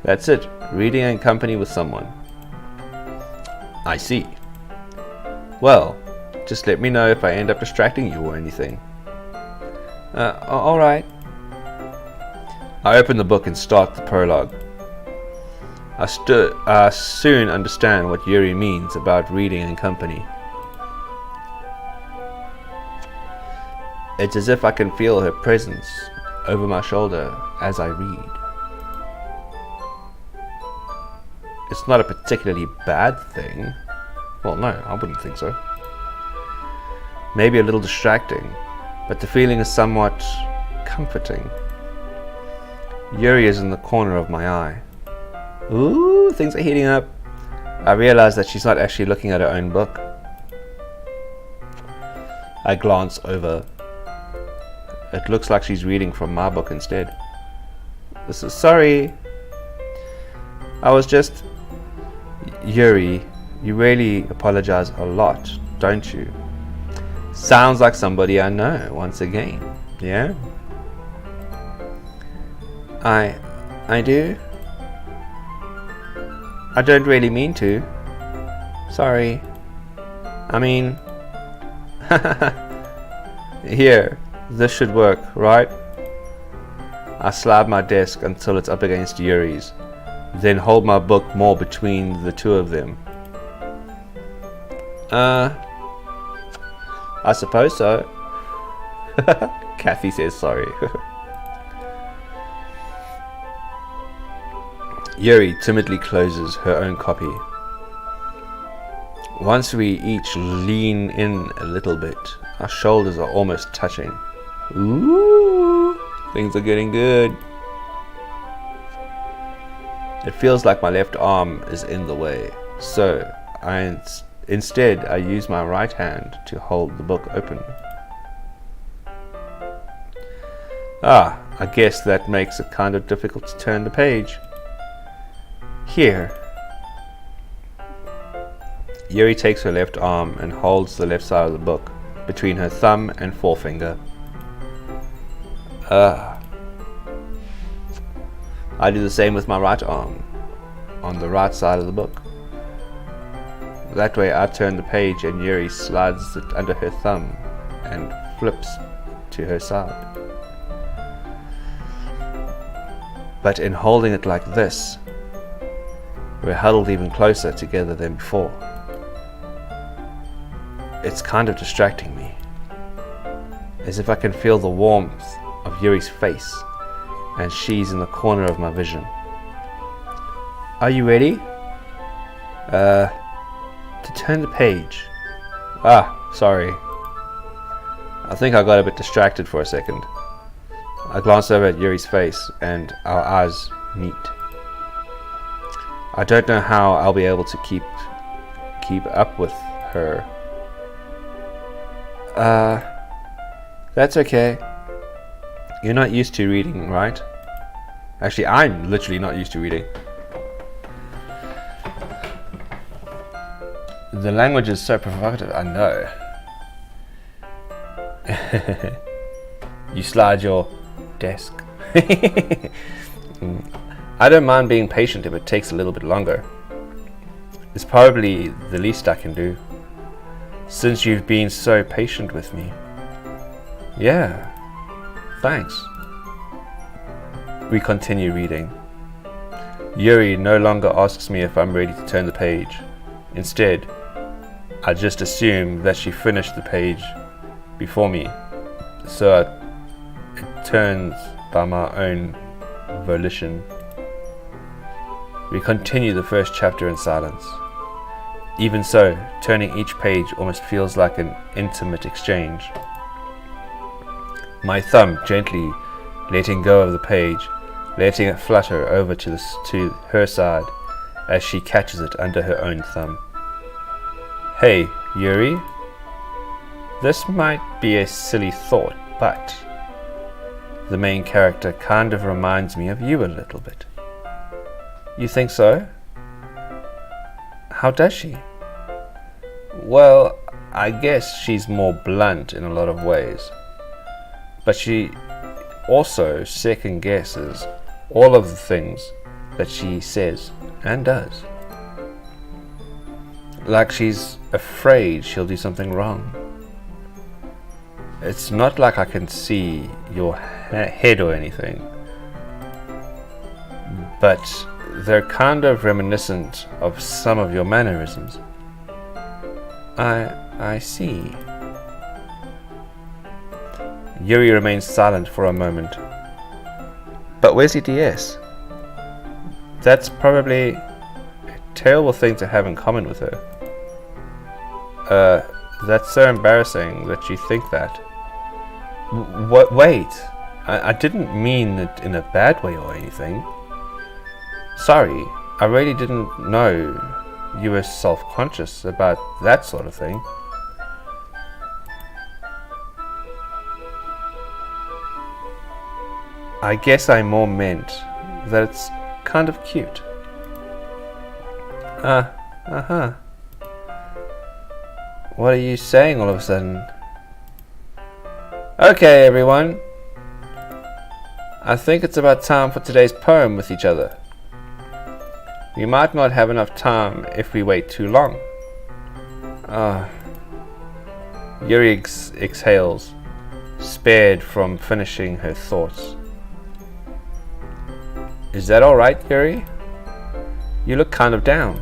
That's it. Reading in company with someone. I see. Well, just let me know if I end up distracting you or anything. Alright. I open the book and start the prologue. I soon understand what Yuri means about reading in company. It's as if I can feel her presence over my shoulder as I read. It's not a particularly bad thing. Well, no, I wouldn't think so. Maybe a little distracting, but the feeling is somewhat comforting. Yuri is in the corner of my eye. Ooh, things are heating up. I realize that she's not actually looking at her own book. I glance over. It looks like she's reading from my book instead. Sorry. I was just... Yuri, you really apologize a lot, don't you? Sounds like somebody I know, once again. Yeah? I do? I don't really mean to. Sorry. I mean... Here, this should work, right? I slab my desk until it's up against Yuri's, then hold my book more between the two of them. I suppose so. Kathy says sorry. Yuri timidly closes her own copy. Once we each lean in a little bit, our shoulders are almost touching. Ooh, things are getting good. It feels like my left arm is in the way, so instead I use my right hand to hold the book open. I guess that makes it kind of difficult to turn the page. Here. Yuri takes her left arm and holds the left side of the book between her thumb and forefinger. I do the same with my right arm, on the right side of the book. That way I turn the page and Yuri slides it under her thumb and flips to her side. But in holding it like this, we're huddled even closer together than before. It's kind of distracting me, as if I can feel the warmth of Yuri's face, and she's in the corner of my vision. Are you ready? To turn the page. Sorry. I think I got a bit distracted for a second. I glance over at Yuri's face, and our eyes meet. I don't know how I'll be able to keep up with her. That's okay. You're not used to reading, right? Actually, I'm literally not used to reading. The language is so provocative, I know. You slide your desk. I don't mind being patient if it takes a little bit longer. It's probably the least I can do, since you've been so patient with me. Yeah, thanks. We continue reading. Yuri no longer asks me if I'm ready to turn the page. Instead, I just assume that she finished the page before me, so it turns by my own volition. We continue the first chapter in silence. Even so, turning each page almost feels like an intimate exchange. My thumb gently letting go of the page, letting it flutter over to her side as she catches it under her own thumb. Hey, Yuri. This might be a silly thought, but the main character kind of reminds me of you a little bit. You think so? How does she? Well, I guess she's more blunt in a lot of ways. But she also second guesses all of the things that she says and does. Like she's afraid she'll do something wrong. It's not like I can see your head or anything, but they're kind of reminiscent of some of your mannerisms. I see. Yuri remains silent for a moment. But where's your DS? That's probably a terrible thing to have in common with her. That's so embarrassing that you think that. Wait, I didn't mean it in a bad way or anything. Sorry, I really didn't know you were self-conscious about that sort of thing. I guess I more meant that it's kind of cute. Uh-huh. What are you saying all of a sudden? Okay, everyone. I think it's about time for today's poem with each other. We might not have enough time if we wait too long. Yuri exhales, spared from finishing her thoughts. Is that alright, Yuri? You look kind of down.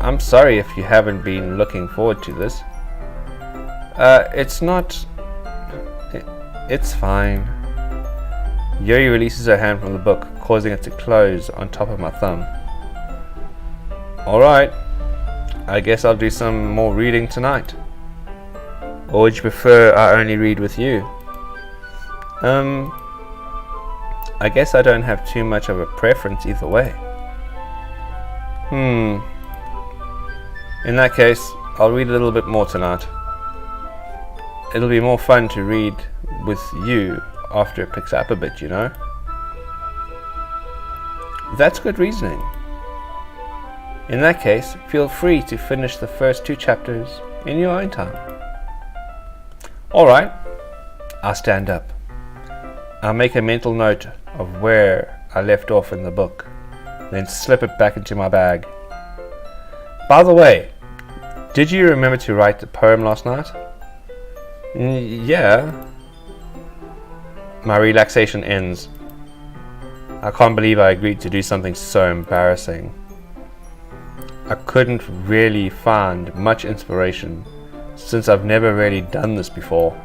I'm sorry if you haven't been looking forward to this. It's not... It's fine. Yuri releases her hand from the book, causing it to close on top of my thumb. Alright, I guess I'll do some more reading tonight. Or would you prefer I only read with you? I guess I don't have too much of a preference either way. In that case, I'll read a little bit more tonight. It'll be more fun to read with you after it picks up a bit, you know? That's good reasoning. In that case, feel free to finish the first 2 chapters in your own time. Alright, I'll stand up. I'll make a mental note of where I left off in the book, then slip it back into my bag. By the way, did you remember to write the poem last night? Yeah. My relaxation ends. I can't believe I agreed to do something so embarrassing. I couldn't really find much inspiration since I've never really done this before.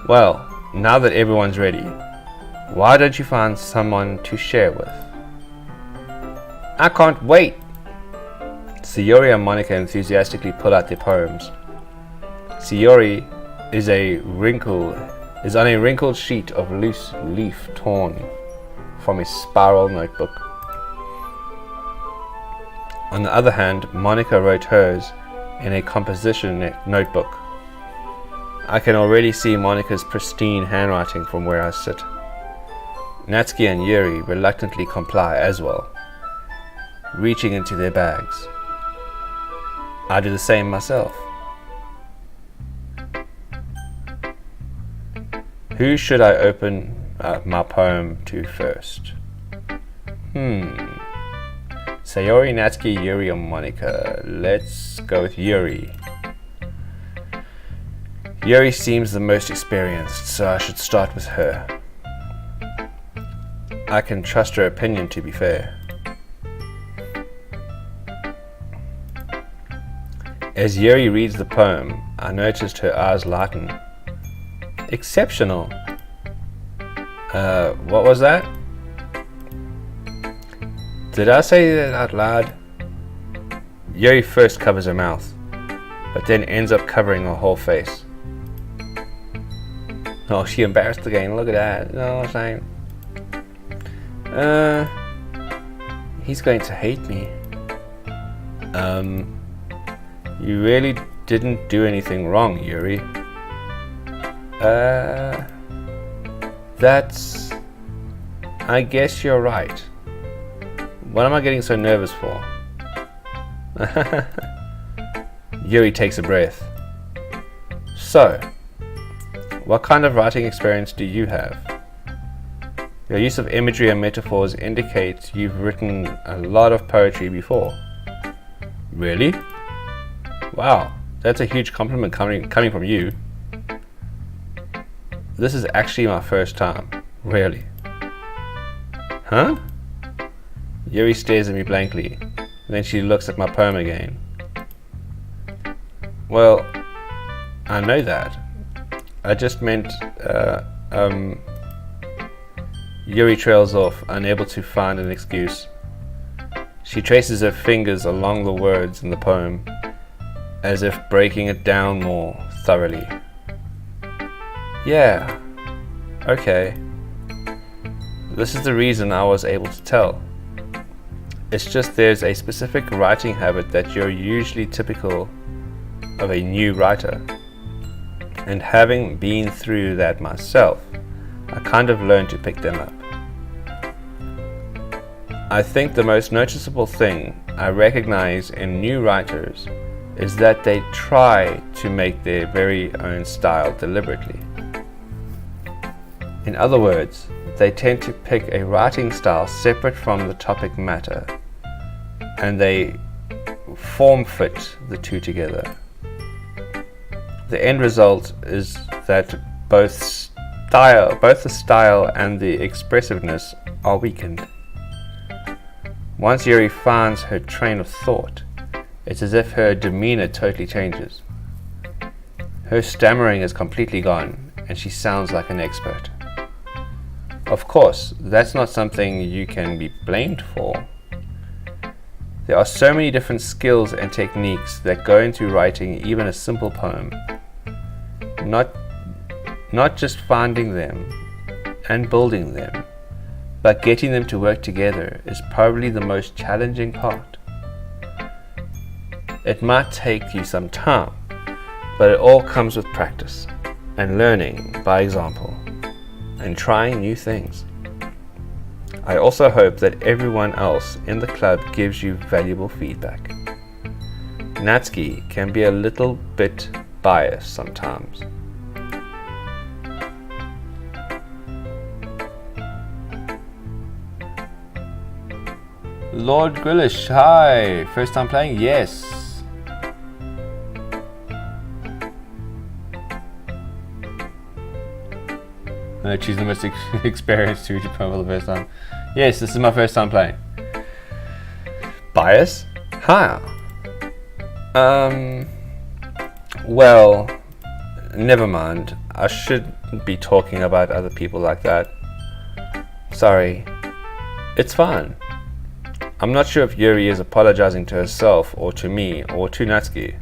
Well, now that everyone's ready, why don't you find someone to share with? I can't wait! Sayori and Monica enthusiastically pull out their poems. Sayori is on a wrinkled sheet of loose leaf torn from a spiral notebook. On the other hand, Monica wrote hers in a composition notebook. I can already see Monica's pristine handwriting from where I sit. Natsuki and Yuri reluctantly comply as well, reaching into their bags. I do the same myself. Who should I open? my poem to first. Sayori, Natsuki, Yuri, or Monica? Let's go with Yuri. Yuri seems the most experienced, so I should start with her. I can trust her opinion, to be fair. As Yuri reads the poem, I noticed her eyes lighten. Exceptional. What was that? Did I say that out loud? Yuri first covers her mouth, but then ends up covering her whole face. Oh, she embarrassed again. Look at that. You know what I'm saying? He's going to hate me. You really didn't do anything wrong, Yuri. That's... I guess you're right. What am I getting so nervous for? Yuri takes a breath. So, what kind of writing experience do you have? Your use of imagery and metaphors indicates you've written a lot of poetry before. Really? Wow, that's a huge compliment coming from you. This is actually my first time. Really? Huh? Yuri stares at me blankly. Then she looks at my poem again. Well, I know that. I just meant, Yuri trails off, unable to find an excuse. She traces her fingers along the words in the poem, as if breaking it down more thoroughly. Yeah, okay. This is the reason I was able to tell. It's just there's a specific writing habit that you're usually typical of a new writer. And having been through that myself, I kind of learned to pick them up. I think the most noticeable thing I recognize in new writers is that they try to make their very own style deliberately. In other words, they tend to pick a writing style separate from the topic matter, and they form fit the two together. The end result is that both the style and the expressiveness are weakened. Once Yuri finds her train of thought, it's as if her demeanor totally changes. Her stammering is completely gone, and she sounds like an expert. Of course, that's not something you can be blamed for. There are so many different skills and techniques that go into writing even a simple poem. Not just finding them and building them, but getting them to work together is probably the most challenging part. It might take you some time, but it all comes with practice and learning by example and trying new things. I also hope that everyone else in the club gives you valuable feedback. Natsuki can be a little bit biased sometimes. Lord Grillish, hi! First time playing? Yes. No, she's the most experienced to play for the first time. Yes, this is my first time playing. Bias? How? Well, never mind. I shouldn't be talking about other people like that. Sorry. It's fine. I'm not sure if Yuri is apologizing to herself or to me or to Natsuki.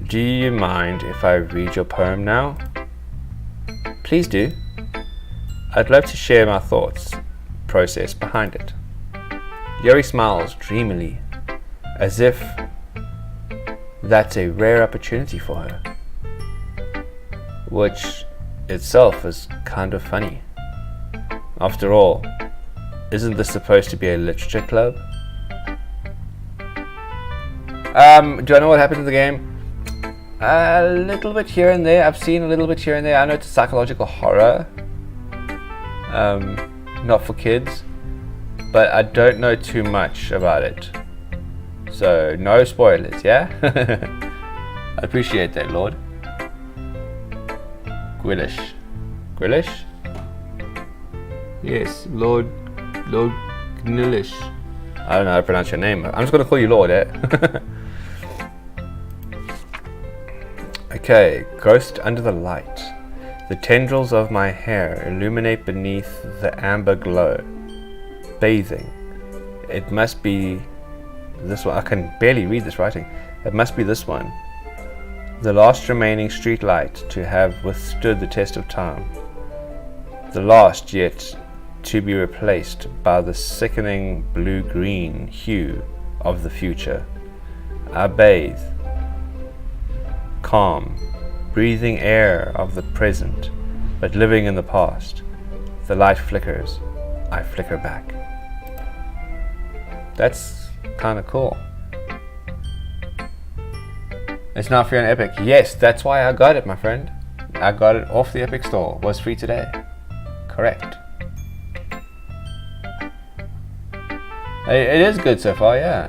Do you mind if I read your poem now? Please do. I'd love to share my thoughts, process behind it. Yuri smiles dreamily, as if that's a rare opportunity for her, which itself is kind of funny. After all, isn't this supposed to be a literature club? Do I know what happened in the game? A little bit here and there. I've seen a little bit here and there. I know it's psychological horror. not for kids, but I don't know too much about it. So no spoilers, yeah? I appreciate that, Lord. Grillish. Grillish? Yes, Lord Gnillish. I don't know how to pronounce your name. I'm just going to call you Lord, eh? Okay, Ghost under the light. The tendrils of my hair illuminate beneath the amber glow. Bathing. It must be this one. I can barely read this writing. It must be this one. The last remaining street light to have withstood the test of time. The last yet to be replaced by the sickening blue-green hue of the future. I bathe, calm, breathing air of the present, but living in the past. The light flickers, I flicker back. That's kind of cool. It's not free on Epic. Yes, that's why I got it, my friend. I got it off the Epic store. It was free today. Correct. It is good so far, yeah.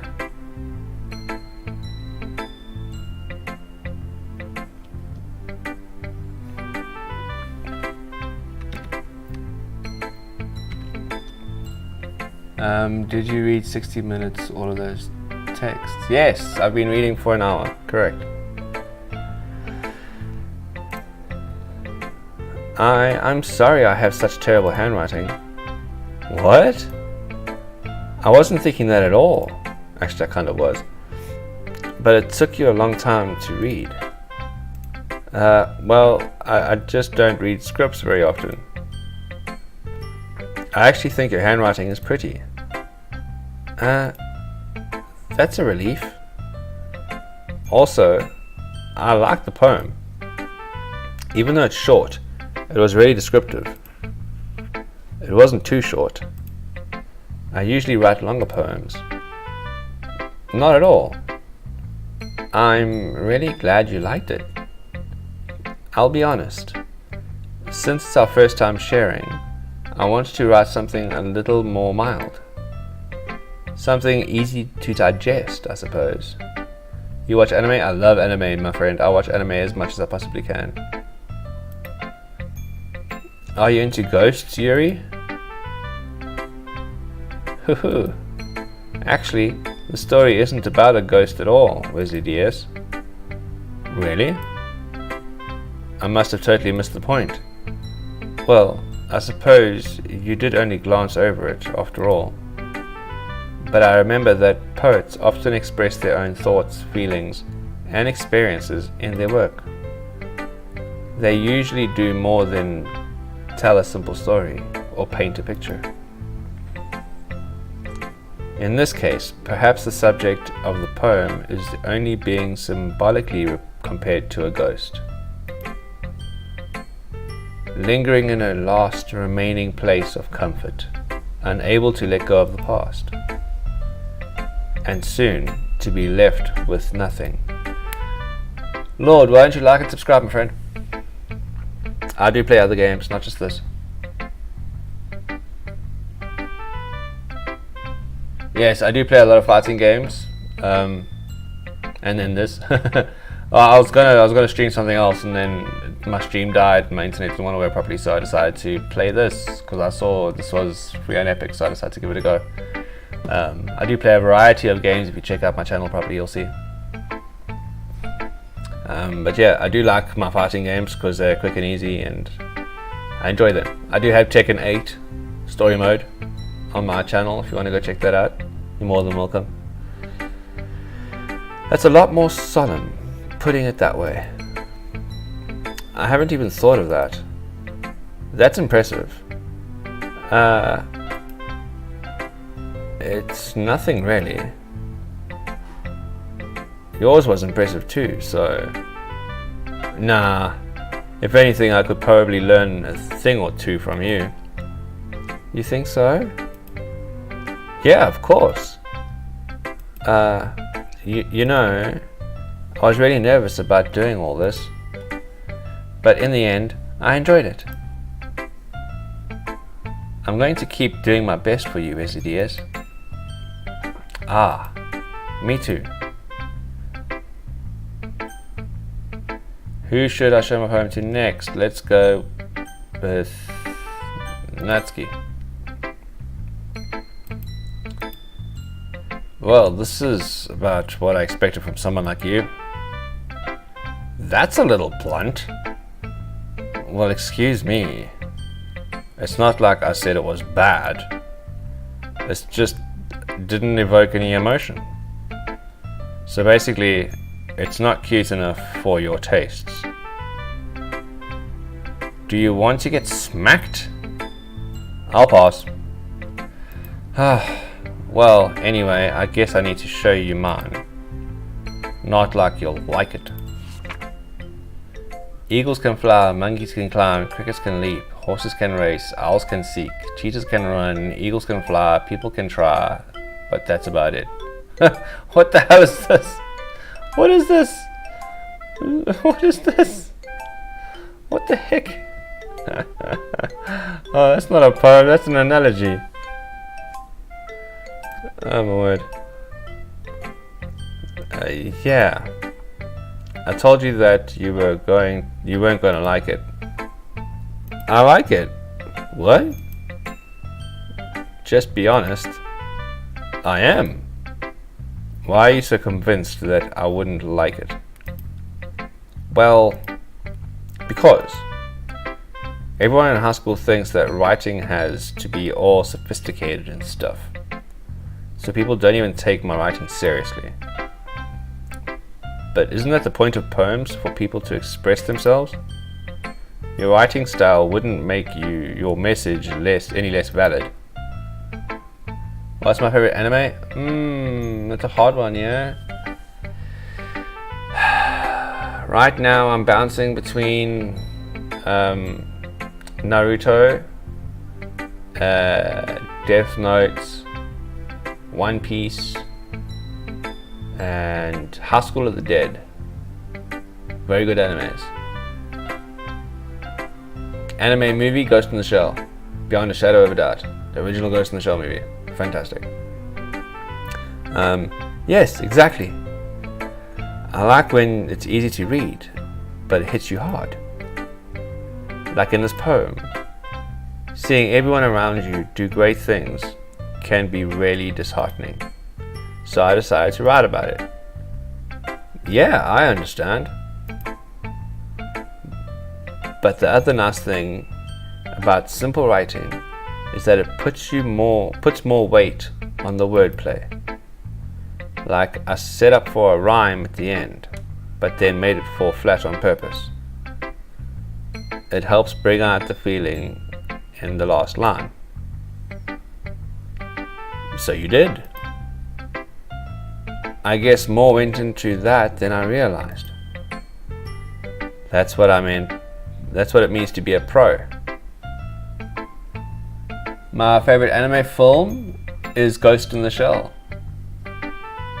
Did you read 60 minutes, all of those texts? Yes, I've been reading for an hour. Correct. I'm sorry I have such terrible handwriting. What? I wasn't thinking that at all. Actually, I kind of was. But it took you a long time to read. Well, I just don't read scripts very often. I actually think your handwriting is pretty. That's a relief. Also, I like the poem. Even though it's short, it was really descriptive. It wasn't too short. I usually write longer poems. Not at all. I'm really glad you liked it. I'll be honest. Since it's our first time sharing, I wanted to write something a little more mild. Something easy to digest, I suppose. You watch anime? I love anime, my friend. I watch anime as much as I possibly can. Are you into ghosts, Yuri? Hoo-hoo. Actually, the story isn't about a ghost at all, Wesley DS. Really? I must have totally missed the point. Well, I suppose you did only glance over it, after all. But I remember that poets often express their own thoughts, feelings, and experiences in their work. They usually do more than tell a simple story or paint a picture. In this case, perhaps the subject of the poem is only being symbolically compared to a ghost, lingering in a last remaining place of comfort, unable to let go of the past, and soon to be left with nothing. Lord, why don't you like and subscribe, my friend? I do play other games, not just this. Yes, I do play a lot of fighting games, and then this. I was gonna stream something else, and then my stream died. My internet didn't want to work properly, so I decided to play this because I saw this was free on Epic, so I decided to give it a go. I do play a variety of games. If you check out my channel properly, you'll see. But yeah, I do like my fighting games because they're quick and easy, and I enjoy them. I do have Tekken 8 story mode on my channel. If you want to go check that out, you're more than welcome. That's a lot more solemn, putting it that way. I haven't even thought of that. That's impressive. It's nothing really. Yours was impressive too, so nah. If anything, I could probably learn a thing or two from you. You think so? Yeah, of course. You know, I was really nervous about doing all this, but in the end, I enjoyed it. I'm going to keep doing my best for you, SEDS. Ah, me too. Who should I show my poem to next? Let's go with Natsuki. Well, this is about what I expected from someone like you. That's a little blunt. Well, excuse me. It's not like I said it was bad. It's just didn't evoke any emotion. So basically, it's not cute enough for your tastes. Do you want to get smacked? I'll pass. Well, anyway, I guess I need to show you mine. Not like you'll like it. Eagles can fly, monkeys can climb, crickets can leap, horses can race, owls can seek, cheetahs can run, eagles can fly, people can try, but that's about it. What the hell is this? What is this? What is this? What the heck? Oh, that's not a poem, that's an analogy. Oh my word. Yeah. I told you that you weren't going to like it. I like it. What? Just be honest. I am. Why are you so convinced that I wouldn't like it? Well, because everyone in high school thinks that writing has to be all sophisticated and stuff. So people don't even take my writing seriously. But isn't that the point of poems, for people to express themselves? Your writing style wouldn't make your message any less valid. What's my favorite anime? That's a hard one, yeah. Right now I'm bouncing between Naruto, Death Note, One Piece, and High School of the Dead. Very good animes. Anime movie, Ghost in the Shell. Beyond a Shadow of a Doubt. The original Ghost in the Shell movie. Fantastic. Yes, exactly. I like when it's easy to read, but it hits you hard. Like in this poem. Seeing everyone around you do great things can be really disheartening. So I decided to write about it. Yeah, I understand. But the other nice thing about simple writing is that it puts more weight on the wordplay. Like I set up for a rhyme at the end, but then made it fall flat on purpose. It helps bring out the feeling in the last line. So you did. I guess more went into that than I realized. That's what I meant. That's what it means to be a pro. My favorite anime film is Ghost in the Shell.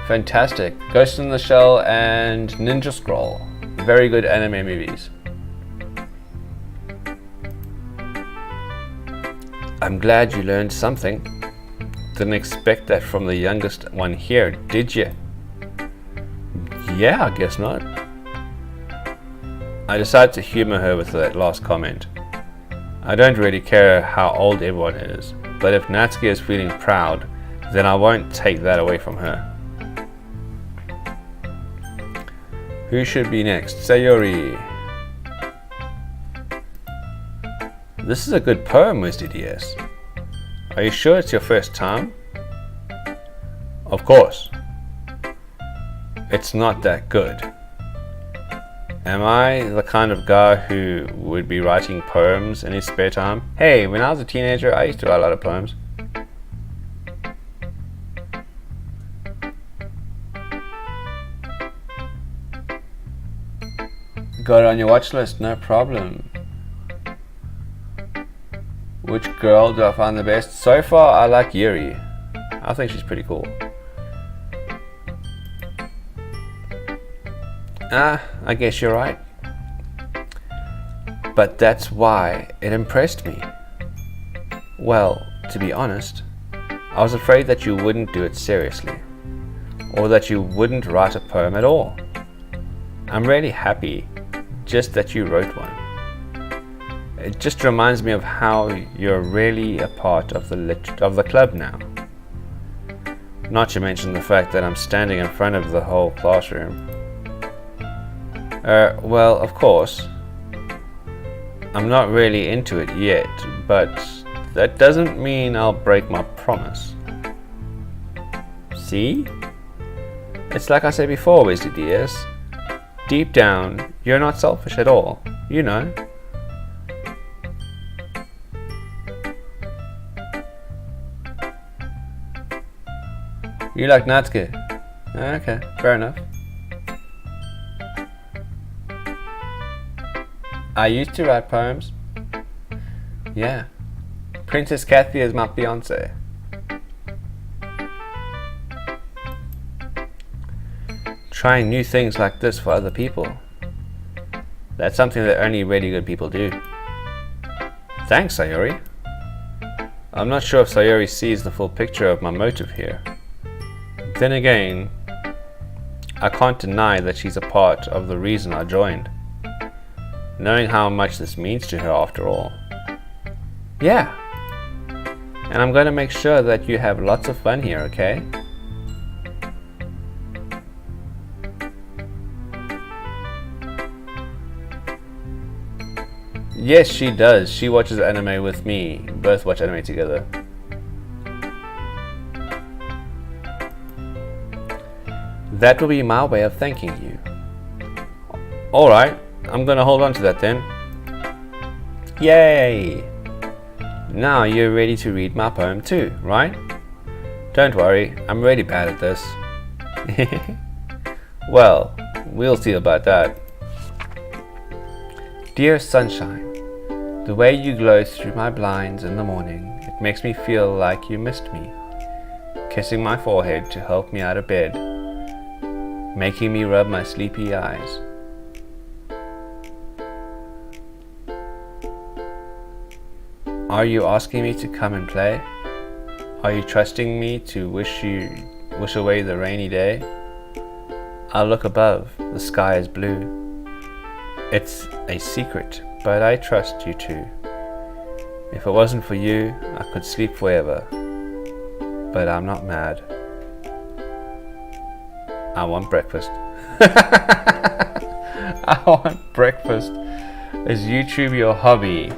Fantastic. Ghost in the Shell and Ninja Scroll. Very good anime movies. I'm glad you learned something. Didn't expect that from the youngest one here, did you? Yeah, I guess not. I decided to humor her with that last comment. I don't really care how old everyone is, but if Natsuki is feeling proud, then I won't take that away from her. Who should be next? Sayori. This is a good poem, Mr. DS. Are you sure it's your first time? Of course. It's not that good. Am I the kind of guy who would be writing poems in his spare time? Hey, when I was a teenager, I used to write a lot of poems. Got it on your watch list, no problem. Which girl do I find the best? So far, I like Yuri. I think she's pretty cool. I guess you're right. But that's why it impressed me. Well, to be honest, I was afraid that you wouldn't do it seriously, or that you wouldn't write a poem at all. I'm really happy just that you wrote one. It just reminds me of how you're really a part of the club now. Not to mention the fact that I'm standing in front of the whole classroom. Well, of course, I'm not really into it yet, but that doesn't mean I'll break my promise. See? It's like I said before, Wesley DS. Deep down, you're not selfish at all, you know. You like Natsuki? Okay, fair enough. I used to write poems. Yeah. Princess Kathy is my fiance. Trying new things like this for other people. That's something that only really good people do. Thanks, Sayori. I'm not sure if Sayori sees the full picture of my motive here. Then again, I can't deny that she's a part of the reason I joined. Knowing how much this means to her after all. Yeah. And I'm going to make sure that you have lots of fun here, okay? Yes, she does. She watches anime with me. Both watch anime together. That will be my way of thanking you. Alright, I'm gonna hold on to that then. Yay! Now you're ready to read my poem too, right? Don't worry, I'm really bad at this. Well, we'll see about that. Dear sunshine, the way you glow through my blinds in the morning, it makes me feel like you missed me. Kissing my forehead to help me out of bed, making me rub my sleepy eyes. Are you asking me to come and play? Are you trusting me to wish away the rainy day? I look above, the sky is blue. It's a secret, but I trust you too. If it wasn't for you, I could sleep forever. But I'm not mad. I want breakfast. I want breakfast. Is YouTube your hobby?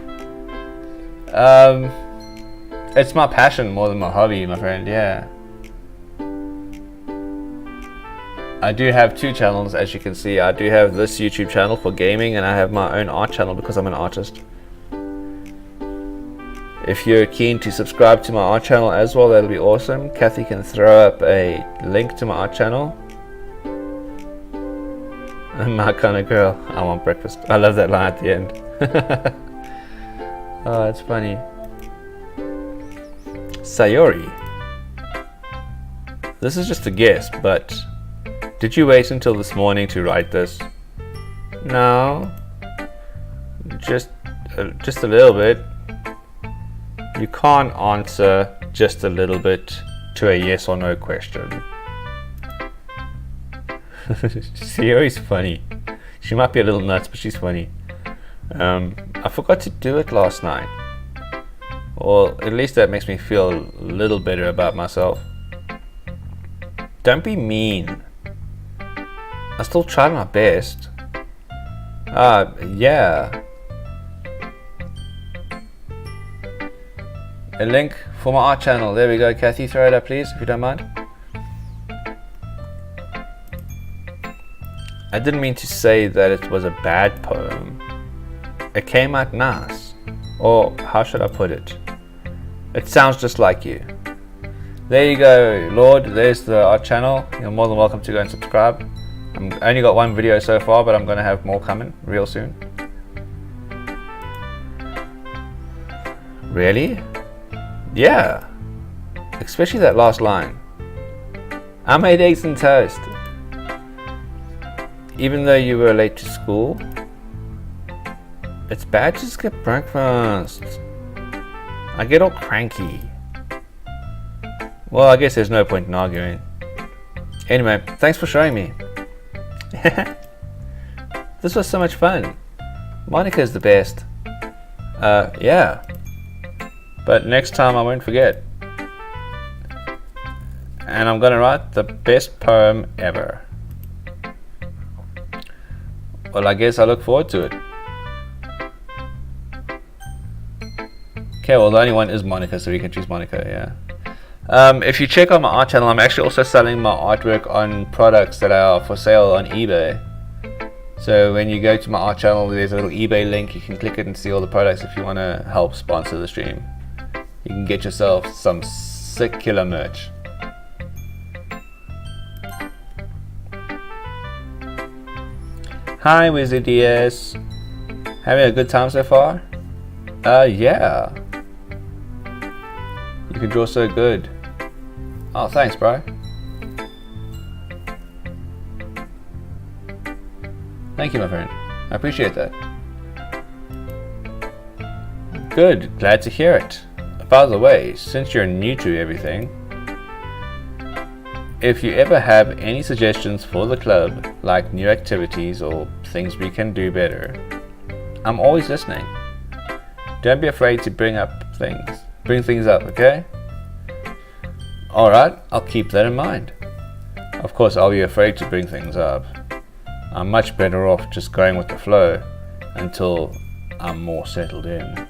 It's my passion more than my hobby, my friend, yeah. I do have two channels, as you can see. I do have this YouTube channel for gaming, and I have my own art channel because I'm an artist. If you're keen to subscribe to my art channel as well, that'll be awesome. Kathy can throw up a link to my art channel. I'm my kind of girl. I want breakfast. I love that line at the end. Oh, it's funny. Sayori. This is just a guess, but did you wait until this morning to write this? No. Just a little bit. You can't answer just a little bit to a yes or no question. Sayori's funny. She might be a little nuts, but she's funny. I forgot to do it last night. Or at least that makes me feel a little better about myself. Don't be mean. I still tried my best. Yeah. A link for my art channel. There we go, Kathy. Throw it up, please, if you don't mind. I didn't mean to say that it was a bad poem. It came out nice. Or how should I put it? It sounds just like you. There you go, Lord. There's the art channel. You're more than welcome to go and subscribe. I've only got one video so far, but I'm going to have more coming real soon. Really? Yeah. Especially that last line. I made eggs and toast. Even though you were late to school, it's bad to skip breakfast. I get all cranky. Well, I guess there's no point in arguing. Anyway, thanks for showing me. This was so much fun. Monica is the best. Yeah. But next time I won't forget. And I'm gonna write the best poem ever. Well, I guess I look forward to it. Okay, well the only one is Monica, so we can choose Monica, yeah. If you check on my art channel, I'm actually also selling my artwork on products that are for sale on eBay. So when you go to my art channel, there's a little eBay link. You can click it and see all the products if you want to help sponsor the stream. You can get yourself some sick killer merch. Hi Wizzy DS. Having a good time so far? Yeah. You can draw so good. Oh, thanks, bro. Thank you, my friend. I appreciate that. Good, glad to hear it. By the way, since you're new to everything, if you ever have any suggestions for the club, like new activities or things we can do better, I'm always listening. Don't be afraid to bring things up, okay? Alright, I'll keep that in mind. Of course, I'll be afraid to bring things up. I'm much better off just going with the flow until I'm more settled in.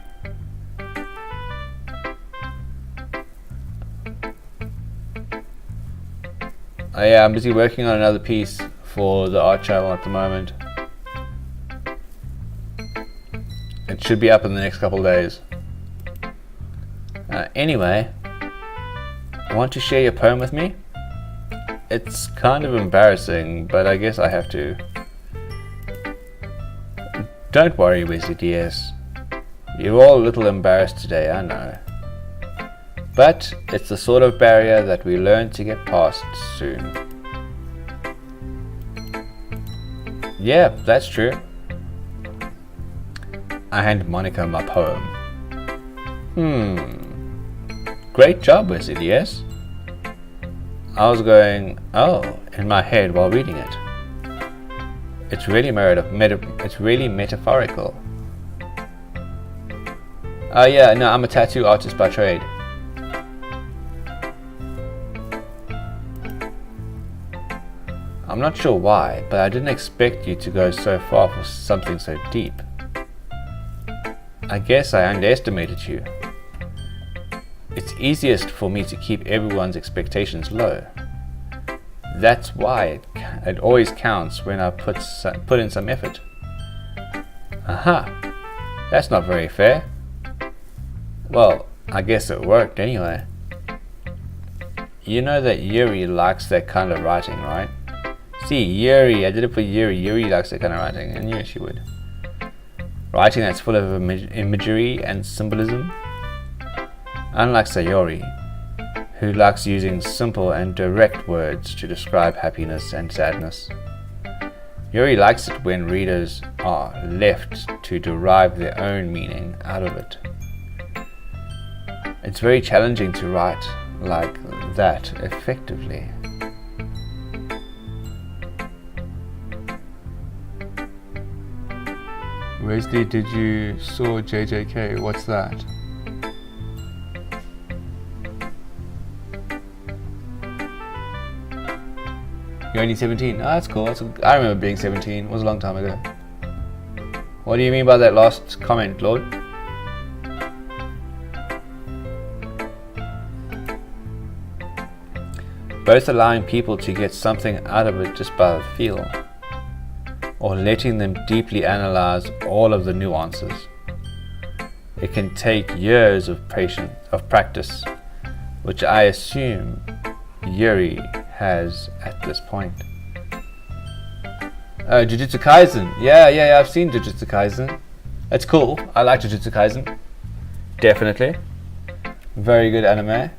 Yeah, I'm busy working on another piece for the art channel at the moment. It should be up in the next couple of days. Anyway, want to share your poem with me? It's kind of embarrassing, but I guess I have to. Don't worry, Wizzy DS. You're all a little embarrassed today, I know. But it's the sort of barrier that we learn to get past soon. Yeah, that's true. I hand Monica my poem. Great job, Wizzy DS. I was going, oh, in my head while reading it. It's really metaphorical. Yeah, no, I'm a tattoo artist by trade. I'm not sure why, but I didn't expect you to go so far for something so deep. I guess I underestimated you. It's easiest for me to keep everyone's expectations low. That's why it always counts when I put in some effort. Aha, that's not very fair. Well, I guess it worked anyway. You know that Yuri likes that kind of writing, right? See, Yuri, I did it for Yuri. Yuri likes that kind of writing. I knew she would. Writing that's full of imagery and symbolism. Unlike Sayori, who likes using simple and direct words to describe happiness and sadness. Yuri likes it when readers are left to derive their own meaning out of it. It's very challenging to write like that effectively. Wesley, did you saw JJK? What's that? You're only 17. Oh, that's cool. I remember being 17. It was a long time ago. What do you mean by that last comment, Lord? Both allowing people to get something out of it just by the feel, or letting them deeply analyze all of the nuances. It can take years of practice, which I assume Yuri has at this point. Jujutsu Kaisen. Yeah, I've seen Jujutsu Kaisen. It's cool. I like Jujutsu Kaisen. Definitely. Very good anime.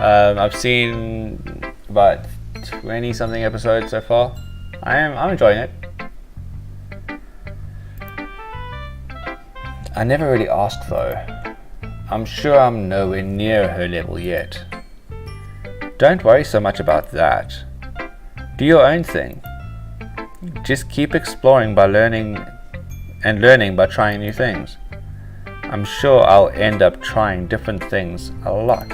I've seen about 20 something episodes so far. I'm enjoying it. I never really asked though. I'm sure I'm nowhere near her level yet. Don't worry so much about that. Do your own thing. Just keep exploring by learning by trying new things. I'm sure I'll end up trying different things a lot.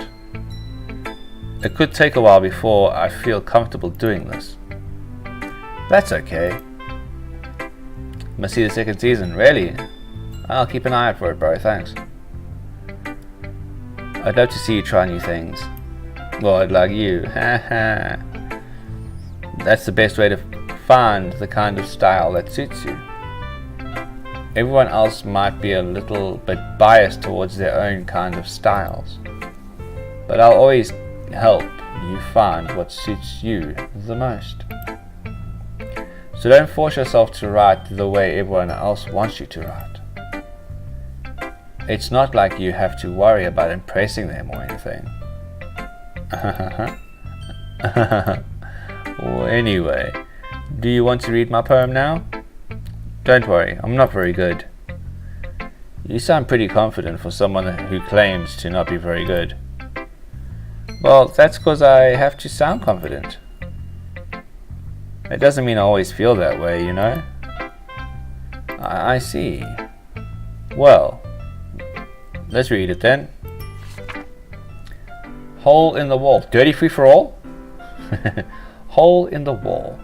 It could take a while before I feel comfortable doing this. That's okay. Must see the second season, really? I'll keep an eye out for it, bro, thanks. I'd love to see you try new things. Well, I'd like you. Haha. That's the best way to find the kind of style that suits you. Everyone else might be a little bit biased towards their own kind of styles, but I'll always help you find what suits you the most. So don't force yourself to write the way everyone else wants you to write. It's not like you have to worry about impressing them or anything. Well, anyway, do you want to read my poem now? Don't worry, I'm not very good. You sound pretty confident for someone who claims to not be very good. Well, that's because I have to sound confident. It doesn't mean I always feel that way, you know? I see. Well, let's read it then. Hole in the wall. Dirty free for all? Hole in the wall.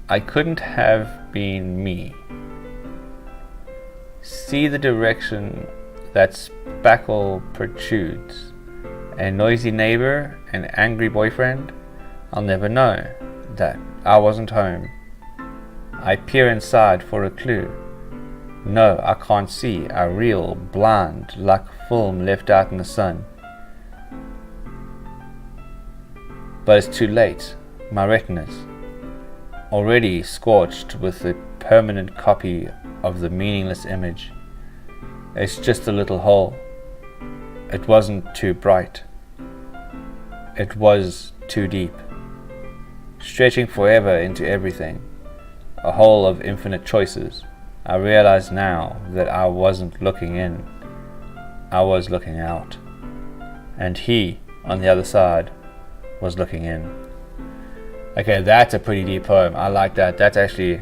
I couldn't have been me. See the direction that spackle protrudes. A noisy neighbor, an angry boyfriend. I'll never know that I wasn't home. I peer inside for a clue. No, I can't see a real blind like film left out in the sun. But it's too late. My retinas already scorched with a permanent copy of the meaningless image. It's just a little hole. It wasn't too bright. It was too deep, stretching forever into everything, a hole of infinite choices. I realize now that I wasn't looking in, I was looking out, and he, on the other side, was looking in. Okay, that's a pretty deep poem. I like that. That's actually,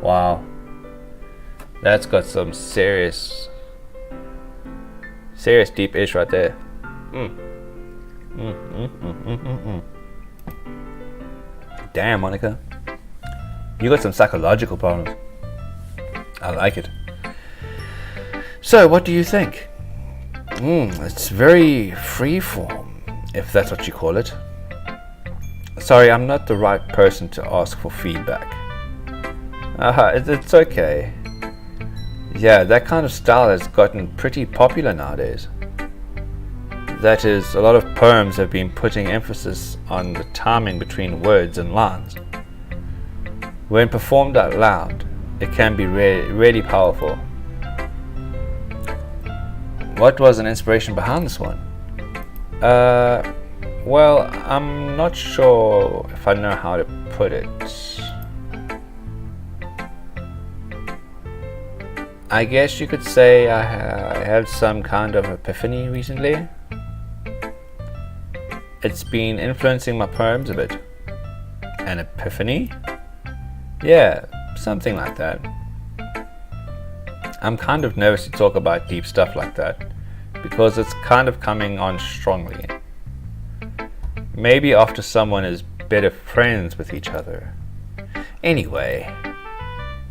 wow. That's got some serious deep ish right there. Damn, Monica. You got some psychological problems. I like it. So, what do you think? It's very freeform, if that's what you call it. Sorry, I'm not the right person to ask for feedback. It's okay. Yeah, that kind of style has gotten pretty popular nowadays. That is, a lot of poems have been putting emphasis on the timing between words and lines. When performed out loud, it can be really powerful. What was an inspiration behind this one? Well, I'm not sure if I know how to put it. I guess you could say I had some kind of epiphany recently. It's been influencing my poems a bit. An epiphany? Yeah, something like that. I'm kind of nervous to talk about deep stuff like that, because it's kind of coming on strongly. Maybe after someone is better friends with each other. Anyway,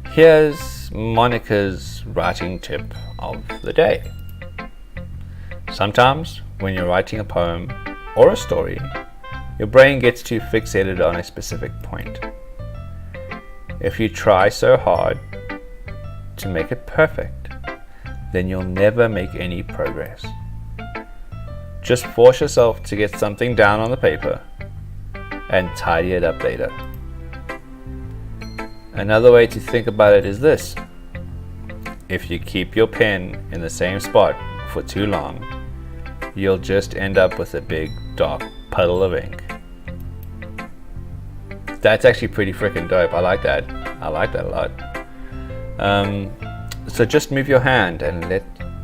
here's Monica's writing tip of the day. Sometimes when you're writing a poem or a story, your brain gets too fixated on a specific point. If you try so hard to make it perfect, then you'll never make any progress. Just force yourself to get something down on the paper and tidy it up later. Another way to think about it is this. If you keep your pen in the same spot for too long, you'll just end up with a big dark puddle of ink. That's actually pretty freaking dope. I like that. I like that a lot. So just move your hand and let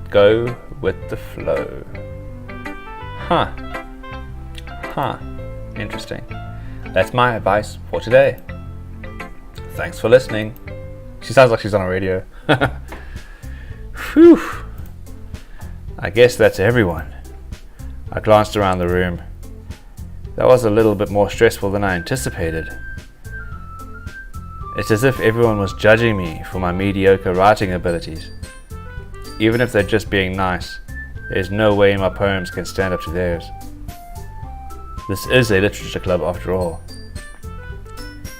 go with the flow. Interesting. That's my advice for today. Thanks for listening. She sounds like she's on a radio. Whew. I guess that's everyone. I glanced around the room. That was a little bit more stressful than I anticipated. It's as if everyone was judging me for my mediocre writing abilities. Even if they're just being nice, there's no way my poems can stand up to theirs. This is a literature club after all.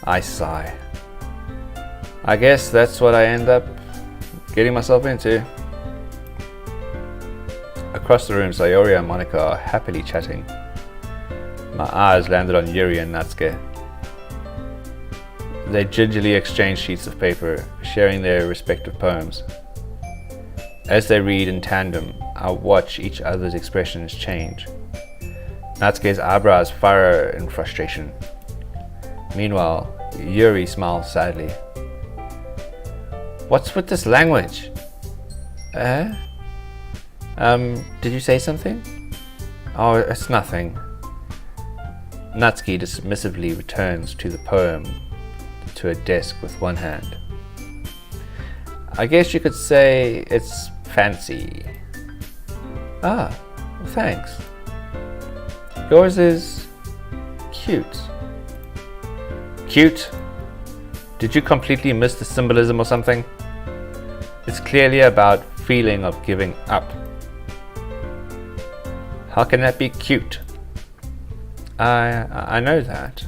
I sigh. I guess that's what I end up getting myself into. Across the room, Sayori and Monica are happily chatting. My eyes landed on Yuri and Natsuke. They gingerly exchange sheets of paper, sharing their respective poems. As they read in tandem, I watch each other's expressions change. Natsuke's eyebrows furrow in frustration. Meanwhile, Yuri smiles sadly. What's with this language? Did you say something? Oh, it's nothing. Natsuki dismissively returns to the poem to a desk with one hand. I guess you could say it's fancy. Ah, thanks. Yours is cute. Cute? Did you completely miss the symbolism or something? It's clearly about feeling of giving up. How can that be cute? I know that.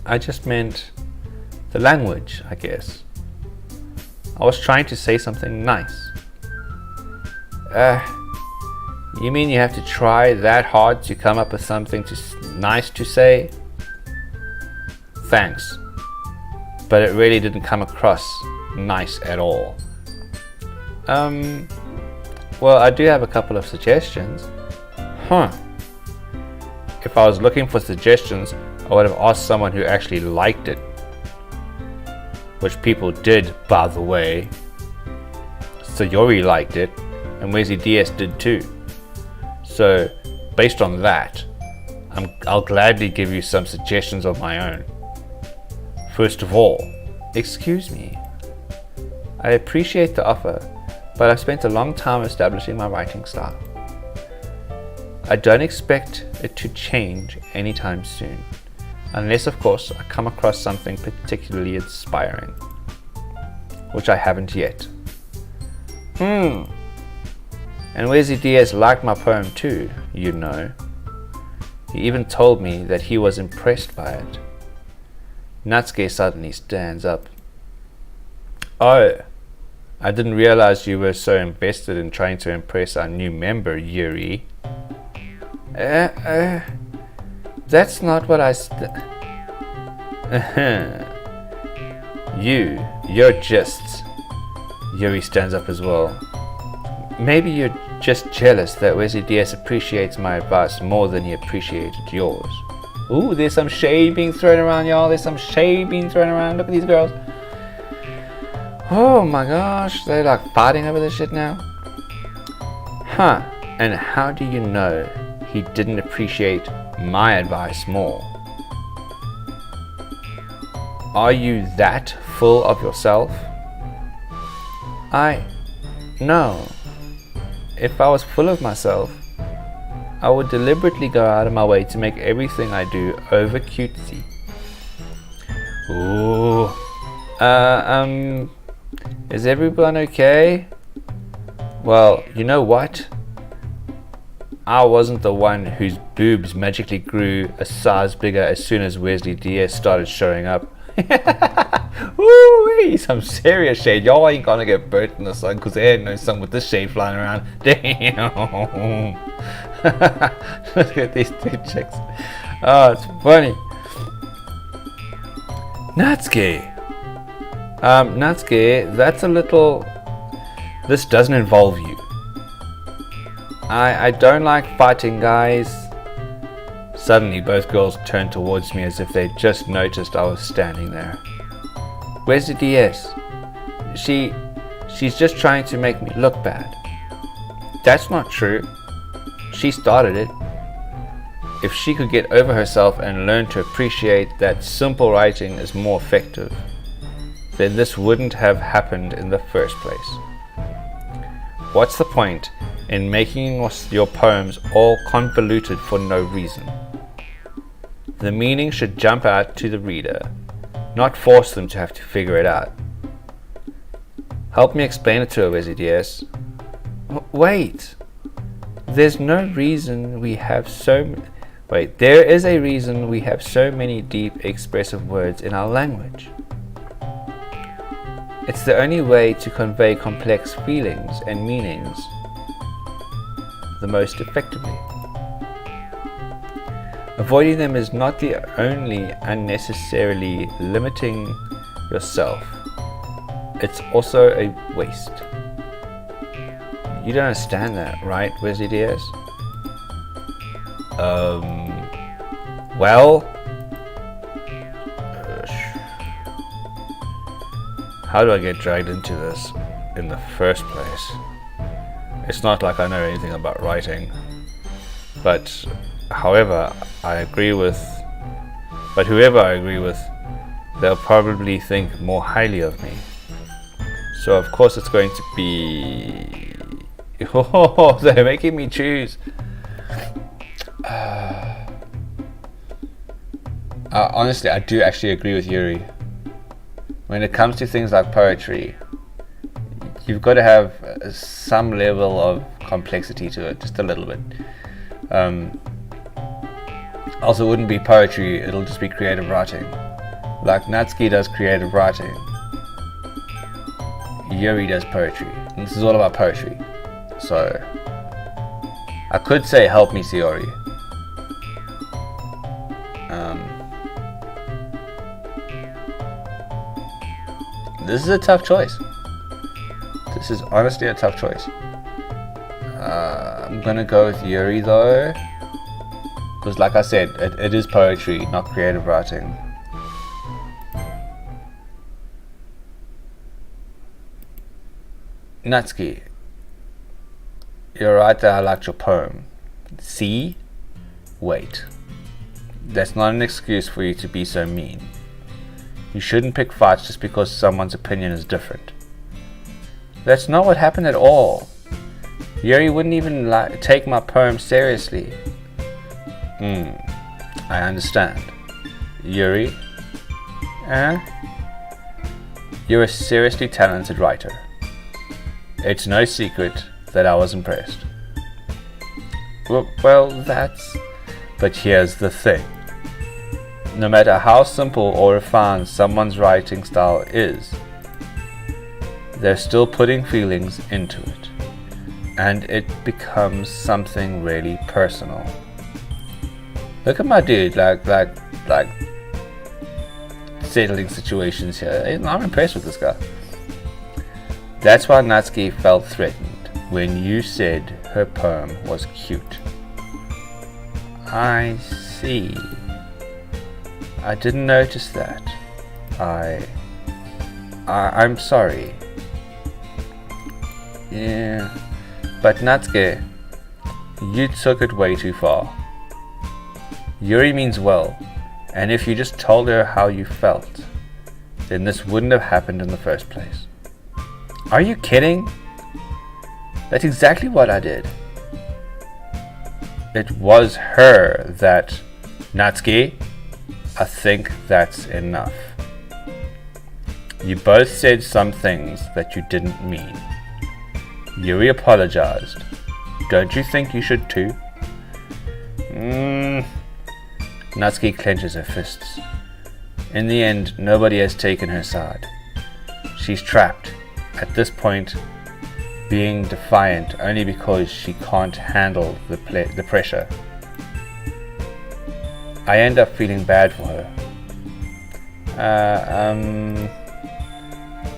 I just meant the language, I guess. I was trying to say something nice. You mean you have to try that hard to come up with something nice to say? Thanks. But it really didn't come across nice at all. Well, I do have a couple of suggestions. If I was looking for suggestions, I would have asked someone who actually liked it. Which people did, by the way. Sayori liked it, and Wesley DS did too. So, based on that, I'll gladly give you some suggestions of my own. First of all, excuse me. I appreciate the offer, but I've spent a long time establishing my writing style. I don't expect it to change anytime soon, unless of course I come across something particularly inspiring, which I haven't yet. And Wesley DS liked my poem too, you know. He even told me that he was impressed by it. Natsuke suddenly stands up. Oh, I didn't realize you were so invested in trying to impress our new member, Yuri. That's not what I You're just... Yuri stands up as well. Maybe you're just jealous that Wesley DS appreciates my advice more than he appreciated yours. Ooh, there's some shade being thrown around, y'all. There's some shade being thrown around. Look at these girls. Oh my gosh, they're like fighting over this shit now. And how do you know he didn't appreciate my advice more? Are you that full of yourself? No. If I was full of myself, I would deliberately go out of my way to make everything I do over cutesy. Ooh. Is everyone okay? Well, you know what? I wasn't the one whose boobs magically grew a size bigger as soon as Wesley DS started showing up. Woo-wee, some serious shade. Y'all ain't gonna get burnt in the sun because there ain't no sun with this shade flying around. Damn. Look at these two chicks. Oh, it's funny. Natsuki. Natsuki, that's a little... This doesn't involve you. I don't like fighting guys. Suddenly both girls turned towards me as if they'd just noticed I was standing there. Where's the DS? She's just trying to make me look bad. That's not true. She started it. If she could get over herself and learn to appreciate that simple writing is more effective, then this wouldn't have happened in the first place. What's the point in making your poems all convoluted for no reason? The meaning should jump out to the reader, not force them to have to figure it out. Help me explain it to her, Wesidius. Wait! There's no reason we have so... There is a reason we have so many deep, expressive words in our language. It's the only way to convey complex feelings and meanings the most effectively. Avoiding them is not the only unnecessarily limiting yourself. It's also a waste. You don't understand that, right, Wesley Diaz? How do I get dragged into this in the first place? It's not like I know anything about writing, but whoever I agree with, they'll probably think more highly of me. So of course it's going to be... Oh, they're making me choose. Honestly, I do actually agree with Yuri. When it comes to things like poetry, you've got to have some level of complexity to it, just a little bit. Also, it wouldn't be poetry, it'll just be creative writing. Like Natsuki does creative writing, Yuri does poetry. And this is all about poetry. So, I could say help me, Sayori. This is a tough choice. This is honestly a tough choice. I'm gonna go with Yuri though, because like I said, it is poetry, not creative writing. Natsuki, you're right that I liked your poem. See? Wait. That's not an excuse for you to be so mean. You shouldn't pick fights just because someone's opinion is different. That's not what happened at all. Yuri wouldn't even take my poem seriously. I understand. Yuri? You're a seriously talented writer. It's no secret that I was impressed. Well, that's... But here's the thing. No matter how simple or refined someone's writing style is, they're still putting feelings into it, and it becomes something really personal. Look at my dude, like settling situations here. I'm impressed with this guy. That's why Natsuki felt threatened when you said her poem was cute. I see. I didn't notice that. I'm sorry. Yeah, but Natsuki, you took it way too far. Yuri means well, and if you just told her how you felt, then this wouldn't have happened in the first place. Are you kidding? That's exactly what I did. It was her that... Natsuki, I think that's enough. You both said some things that you didn't mean. Yuri apologized. Don't you think you should too? Natsuki clenches her fists. In the end, nobody has taken her side. She's trapped, at this point, being defiant only because she can't handle the pressure. I end up feeling bad for her.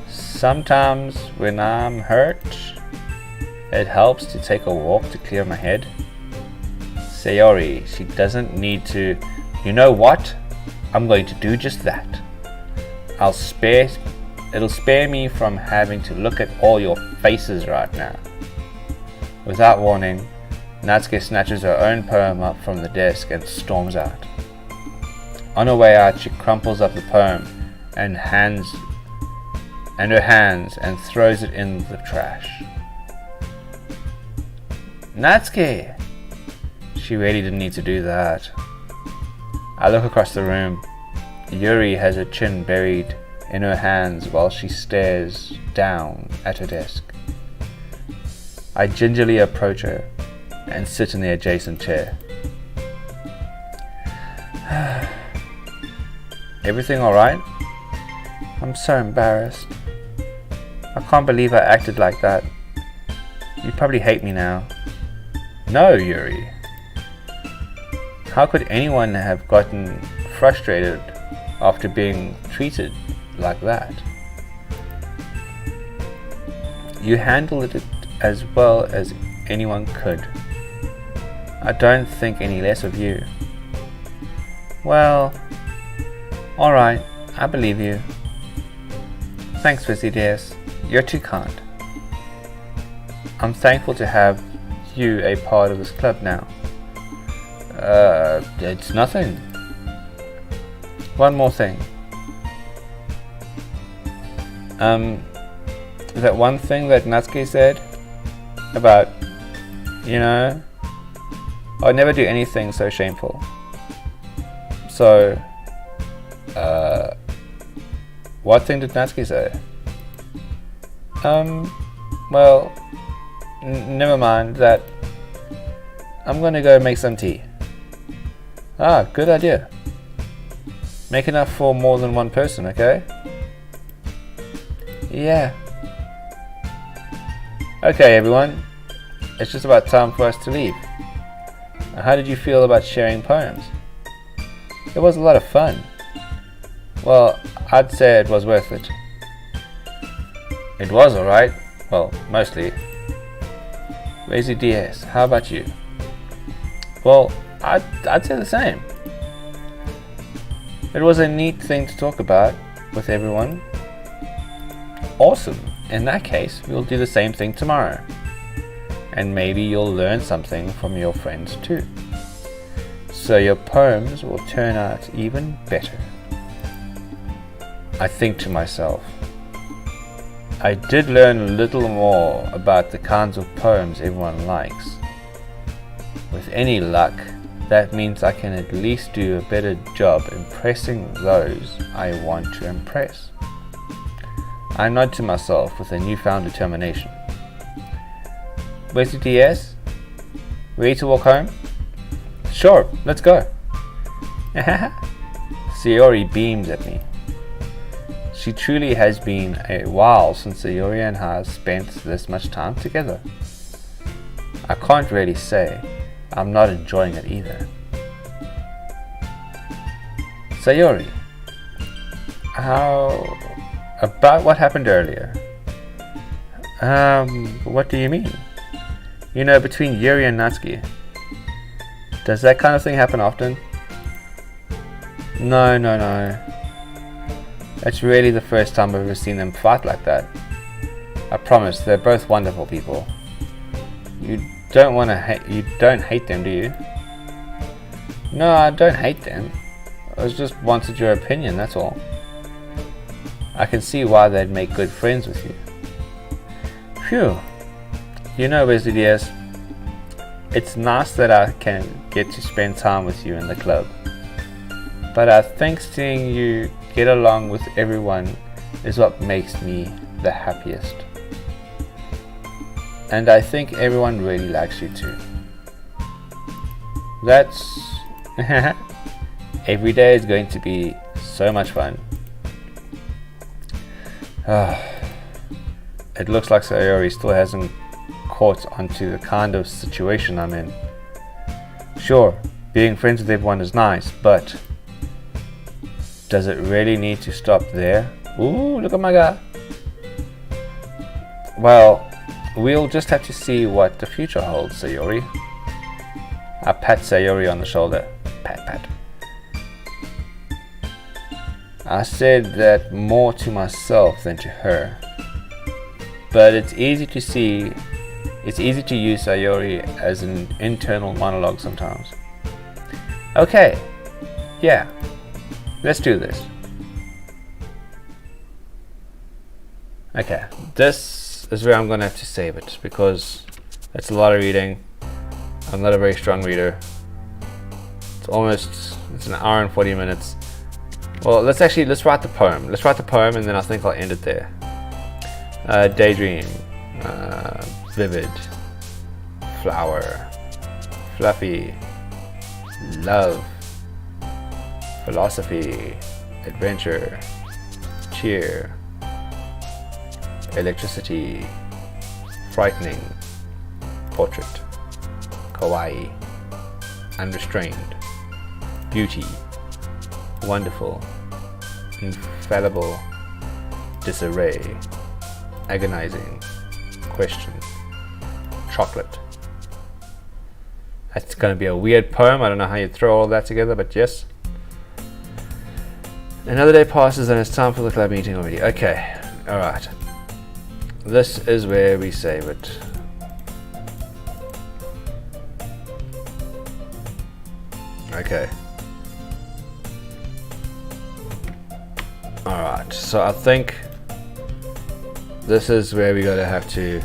Sometimes when I'm hurt, it helps to take a walk to clear my head. Sayori, she doesn't need to... You know what? I'm going to do just that. It'll spare me from having to look at all your faces right now. Without warning, Natsuki snatches her own poem up from the desk and storms out. On her way out, she crumples up the poem and her hands and throws it in the trash. Natsuki! She really didn't need to do that. I look across the room. Yuri has her chin buried in her hands while she stares down at her desk. I gingerly approach her and sit in the adjacent chair. Everything alright? I'm so embarrassed. I can't believe I acted like that. You probably hate me now. No, Yuri. How could anyone have gotten frustrated after being treated like that? You handled it as well as anyone could. I don't think any less of you. Well, alright, I believe you. Thanks, VCDS. You're too kind. I'm thankful to have you a part of this club now. It's nothing. One more thing. That one thing that Natsuki said about, I'd never do anything so shameful. So, what thing did Natsuki say? Well, never mind that. I'm gonna go make some tea. Ah, good idea. Make enough for more than one person, okay? Yeah. Okay, everyone. It's just about time for us to leave. How did you feel about sharing poems? It was a lot of fun. Well, I'd say it was worth it. It was alright. Well, mostly. Lazy DS, how about you? Well, I'd say the same. It was a neat thing to talk about with everyone. Awesome. In that case, we'll do the same thing tomorrow. And maybe you'll learn something from your friends too. So your poems will turn out even better. I think to myself, I did learn a little more about the kinds of poems everyone likes. With any luck, that means I can at least do a better job impressing those I want to impress. I nod to myself with a newfound determination. Where's the DS? Ready to walk home? Sure, let's go. Sayori beams at me. She truly has been a while since Sayori and I spent this much time together. I can't really say I'm not enjoying it either. Sayori, how about what happened earlier? What do you mean? Between Yuri and Natsuki. Does that kind of thing happen often? No. That's really the first time I've ever seen them fight like that. I promise, they're both wonderful people. You don't hate them, do you? No, I don't hate them. I just wanted your opinion, that's all. I can see why they'd make good friends with you. Phew. WSDS, it's nice that I can get to spend time with you in the club. But I think seeing you get along with everyone is what makes me the happiest. And I think everyone really likes you too. That's... Every day is going to be so much fun. It looks like Sayori still hasn't caught onto the kind of situation I'm in. Sure, being friends with everyone is nice, but does it really need to stop there? Ooh, look at my guy. Well, we'll just have to see what the future holds, Sayori. I pat Sayori on the shoulder. Pat. I said that more to myself than to her. But it's easy to see It's easy to use Sayori as an internal monologue sometimes. Okay, yeah, let's do this. Okay, this is where I'm gonna have to save it because it's a lot of reading. I'm not a very strong reader. It's an hour and 40 minutes. Well, let's write the poem. Let's write the poem and then I think I'll end it there. Daydream, vivid, flower, fluffy, love, philosophy, adventure, cheer, electricity, frightening, portrait, kawaii, unrestrained, beauty, wonderful, infallible, disarray, agonizing, question, chocolate. That's going to be a weird poem. I don't know how you throw all that together, but yes. Another day passes and it's time for the club meeting already. Okay, alright. This is where we save it. Okay. Alright, so I think this is where we're going to have to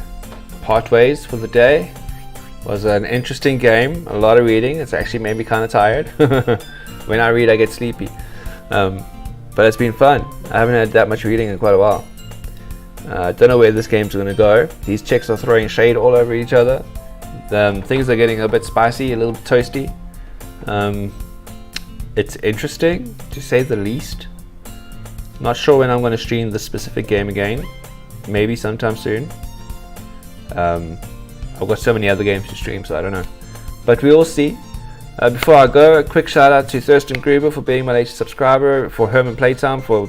part ways for the day. It was an interesting game, a lot of reading. It's actually made me kind of tired. When I read I get sleepy. But it's been fun. I haven't had that much reading in quite a while. Don't know where this game's going to go. These chicks are throwing shade all over each other. Things are getting a bit spicy, a little bit toasty. It's interesting, to say the least. Not sure when I'm going to stream this specific game again. Maybe sometime soon. I've got so many other games to stream, so I don't know. But we'll see. Before I go, a quick shout out to Thurston Gruber for being my latest subscriber, for Herman Playtime for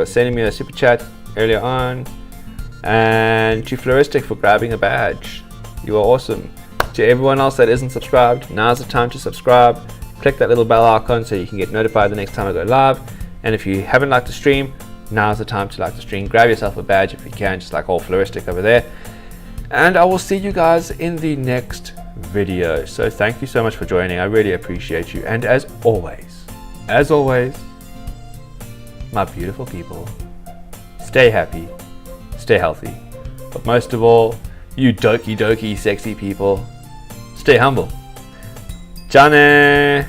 sending me a super chat earlier on, and to Floristic for grabbing a badge. You are awesome. To everyone else that isn't subscribed, now's the time to subscribe. Click that little bell icon so you can get notified the next time I go live. And if you haven't liked the stream, now's the time to like the stream. Grab yourself a badge if you can, just like all Floristic over there. And I will see you guys in the next video. So thank you so much for joining. I really appreciate you. And as always, my beautiful people, stay happy, stay healthy. But most of all, you Doki Doki sexy people, stay humble. Johnny!